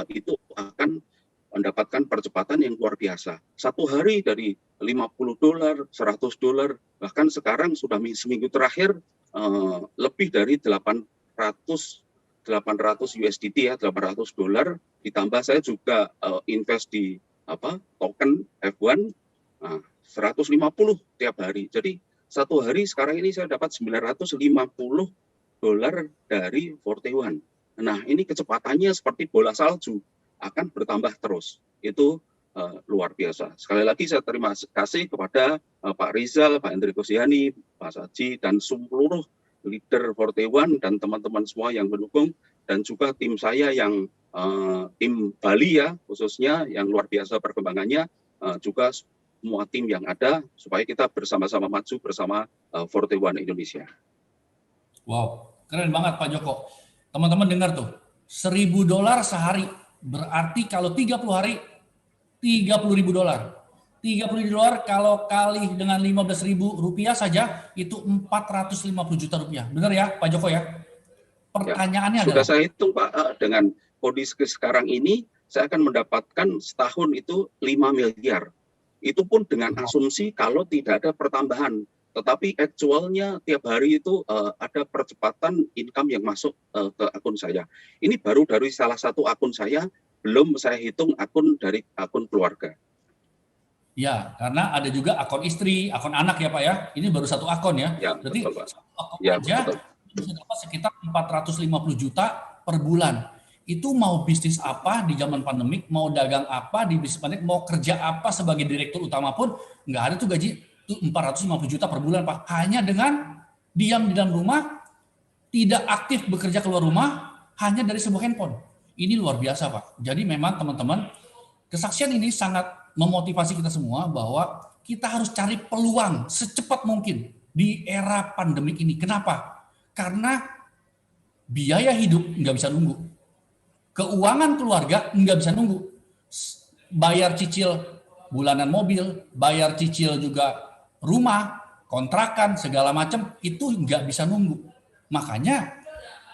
itu akan mendapatkan percepatan yang luar biasa. 1 hari dari $50, $100, bahkan sekarang sudah seminggu terakhir lebih dari 800 USDT ya, $800. Ditambah saya juga invest di token F1 150 tiap hari. Jadi 1 hari sekarang ini saya dapat $950 dari Forte One. Nah, ini kecepatannya seperti bola salju, akan bertambah terus. Itu luar biasa. Sekali lagi saya terima kasih kepada Pak Rizal, Pak Hendrik Kosiani, Pak Saji, dan seluruh leader Forte One dan teman-teman semua yang mendukung, dan juga tim saya yang tim Bali ya, khususnya yang luar biasa perkembangannya, juga semua tim yang ada, supaya kita bersama-sama maju bersama Forte One Indonesia. Wow, keren banget Pak Joko. Teman-teman dengar tuh, $1.000 sehari, berarti kalau 30 hari, $30.000. $30.000 kalau kali dengan Rp15.000 saja, itu Rp450 juta. Benar ya Pak Joko ya? Pertanyaannya sudah adalah, saya hitung Pak, dengan kondisi sekarang ini, saya akan mendapatkan setahun itu 5 miliar. Itu pun dengan asumsi kalau tidak ada pertambahan. Tetapi aktualnya tiap hari itu ada percepatan income yang masuk ke akun saya. Ini baru dari salah satu akun saya, belum saya hitung akun dari akun keluarga. ya, karena ada juga akun istri, akun anak ya Pak ya. Ini baru 1 akun ya. Berarti betul, Pak. satu akun Ya, aja betul. bisa dapat sekitar 450 juta per bulan. Itu mau bisnis apa di zaman pandemik, mau dagang apa di bisnis pandemik, mau kerja apa sebagai direktur utama pun, nggak ada tuh gaji tuh 450 juta per bulan Pak. Hanya dengan diam di dalam rumah, tidak aktif bekerja keluar rumah, hanya dari sebuah handphone. Ini luar biasa Pak. Jadi memang teman-teman, kesaksian ini sangat memotivasi kita semua bahwa kita harus cari peluang secepat mungkin di era pandemik ini. Kenapa? Karena biaya hidup nggak bisa nunggu. Keuangan keluarga nggak bisa nunggu. Bayar cicil bulanan mobil, bayar cicil juga rumah, kontrakan, segala macam, itu nggak bisa nunggu. Makanya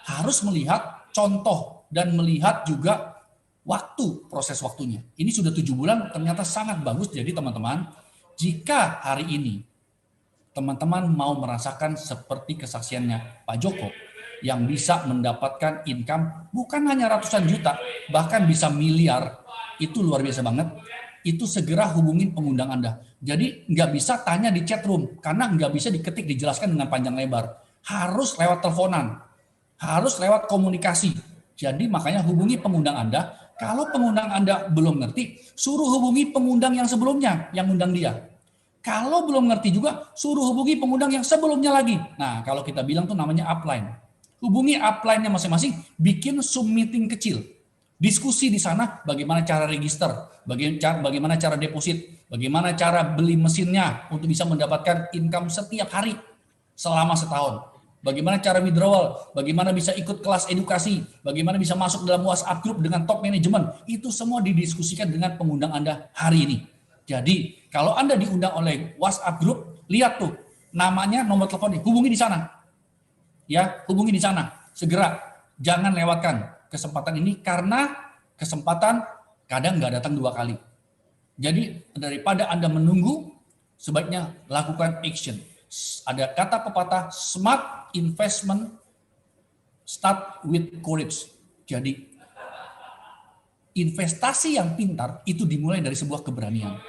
harus melihat contoh dan melihat juga waktu, proses waktunya. Ini sudah 7 bulan, ternyata sangat bagus. Jadi teman-teman, jika hari ini teman-teman mau merasakan seperti kesaksiannya Pak Joko, yang bisa mendapatkan income bukan hanya ratusan juta, bahkan bisa miliar, itu luar biasa banget. Itu segera hubungin pengundang Anda. Jadi nggak bisa tanya di chat room, karena nggak bisa diketik, dijelaskan dengan panjang lebar. Harus lewat teleponan, harus lewat komunikasi. Jadi makanya hubungi pengundang Anda. Kalau pengundang Anda belum ngerti, suruh hubungi pengundang yang sebelumnya, yang undang dia. Kalau belum ngerti juga, suruh hubungi pengundang yang sebelumnya lagi. Nah, kalau kita bilang tuh namanya upline. Hubungi upline-nya masing-masing, bikin Zoom meeting kecil. Diskusi di sana bagaimana cara register, bagaimana cara deposit, bagaimana cara beli mesinnya untuk bisa mendapatkan income setiap hari. selama setahun. Bagaimana cara withdrawal, bagaimana bisa ikut kelas edukasi, bagaimana bisa masuk dalam WhatsApp group dengan top manajemen. Itu semua didiskusikan dengan pengundang Anda hari ini. Jadi, kalau Anda diundang oleh WhatsApp group, lihat tuh namanya, nomor teleponnya, hubungi di sana. Ya, hubungi di sana. Segera, jangan lewatkan kesempatan ini karena kesempatan kadang nggak datang 2 kali. Jadi, daripada Anda menunggu, sebaiknya lakukan action. Ada kata pepatah, smart investment start with courage. Jadi investasi yang pintar itu dimulai dari sebuah keberanian.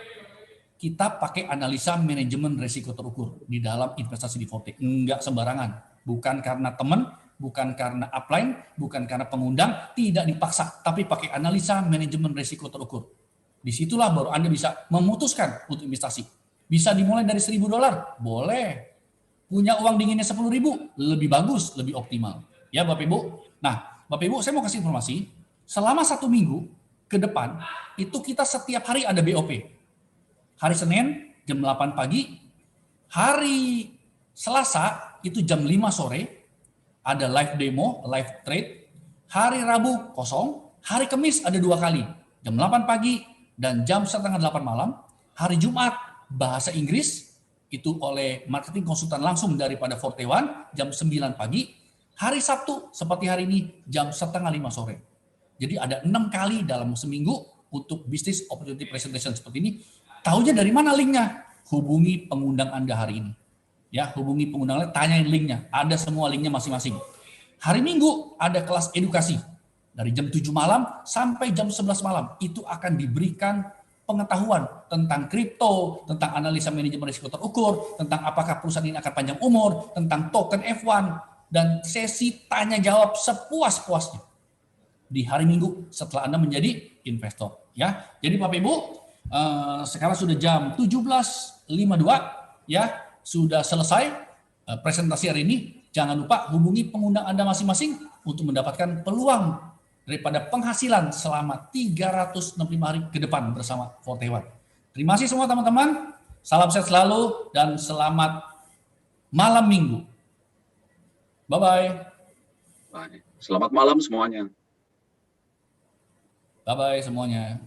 Kita pakai analisa manajemen risiko terukur di dalam investasi di Forte. Enggak sembarangan. Bukan karena teman, bukan karena upline, bukan karena pengundang, tidak dipaksa. Tapi pakai analisa manajemen risiko terukur. Disitulah baru Anda bisa memutuskan untuk investasi. Bisa dimulai dari $1.000, boleh. Punya uang dinginnya 10.000, lebih bagus, lebih optimal. Ya Bapak Ibu. Nah, Bapak Ibu, saya mau kasih informasi. Selama 1 minggu ke depan, itu kita setiap hari ada BOP. Hari Senin, jam 8 pagi. Hari Selasa, itu jam 5 sore. Ada live demo, live trade. Hari Rabu, kosong. Hari Kamis, ada 2 kali. Jam 8 pagi dan jam setengah 8 malam. Hari Jumat, bahasa Inggris, itu oleh marketing konsultan langsung daripada Forte One, jam 9 pagi. Hari Sabtu, seperti hari ini, jam setengah 5 sore. Jadi ada 6 kali dalam seminggu untuk business opportunity presentation seperti ini. Tahunya dari mana linknya? Hubungi pengundang Anda hari ini. Ya, hubungi pengundang Anda, tanyain linknya. Ada semua linknya masing-masing. Hari Minggu ada kelas edukasi. Dari jam 7 malam sampai jam 11 malam. Itu akan diberikan pengetahuan tentang kripto, tentang analisa manajemen risiko terukur, tentang apakah perusahaan ini akan panjang umur, tentang token F1, dan sesi tanya jawab sepuas-puasnya di hari Minggu setelah Anda menjadi investor. Ya, jadi Bapak Ibu, sekarang sudah jam 17.52, ya sudah selesai presentasi hari ini. Jangan lupa hubungi pengundang Anda masing-masing untuk mendapatkan peluang daripada penghasilan selama 365 hari ke depan bersama Forte One. Terima kasih semua teman-teman. Salam sehat selalu dan selamat malam minggu. Bye-bye. Selamat malam semuanya. Bye-bye semuanya.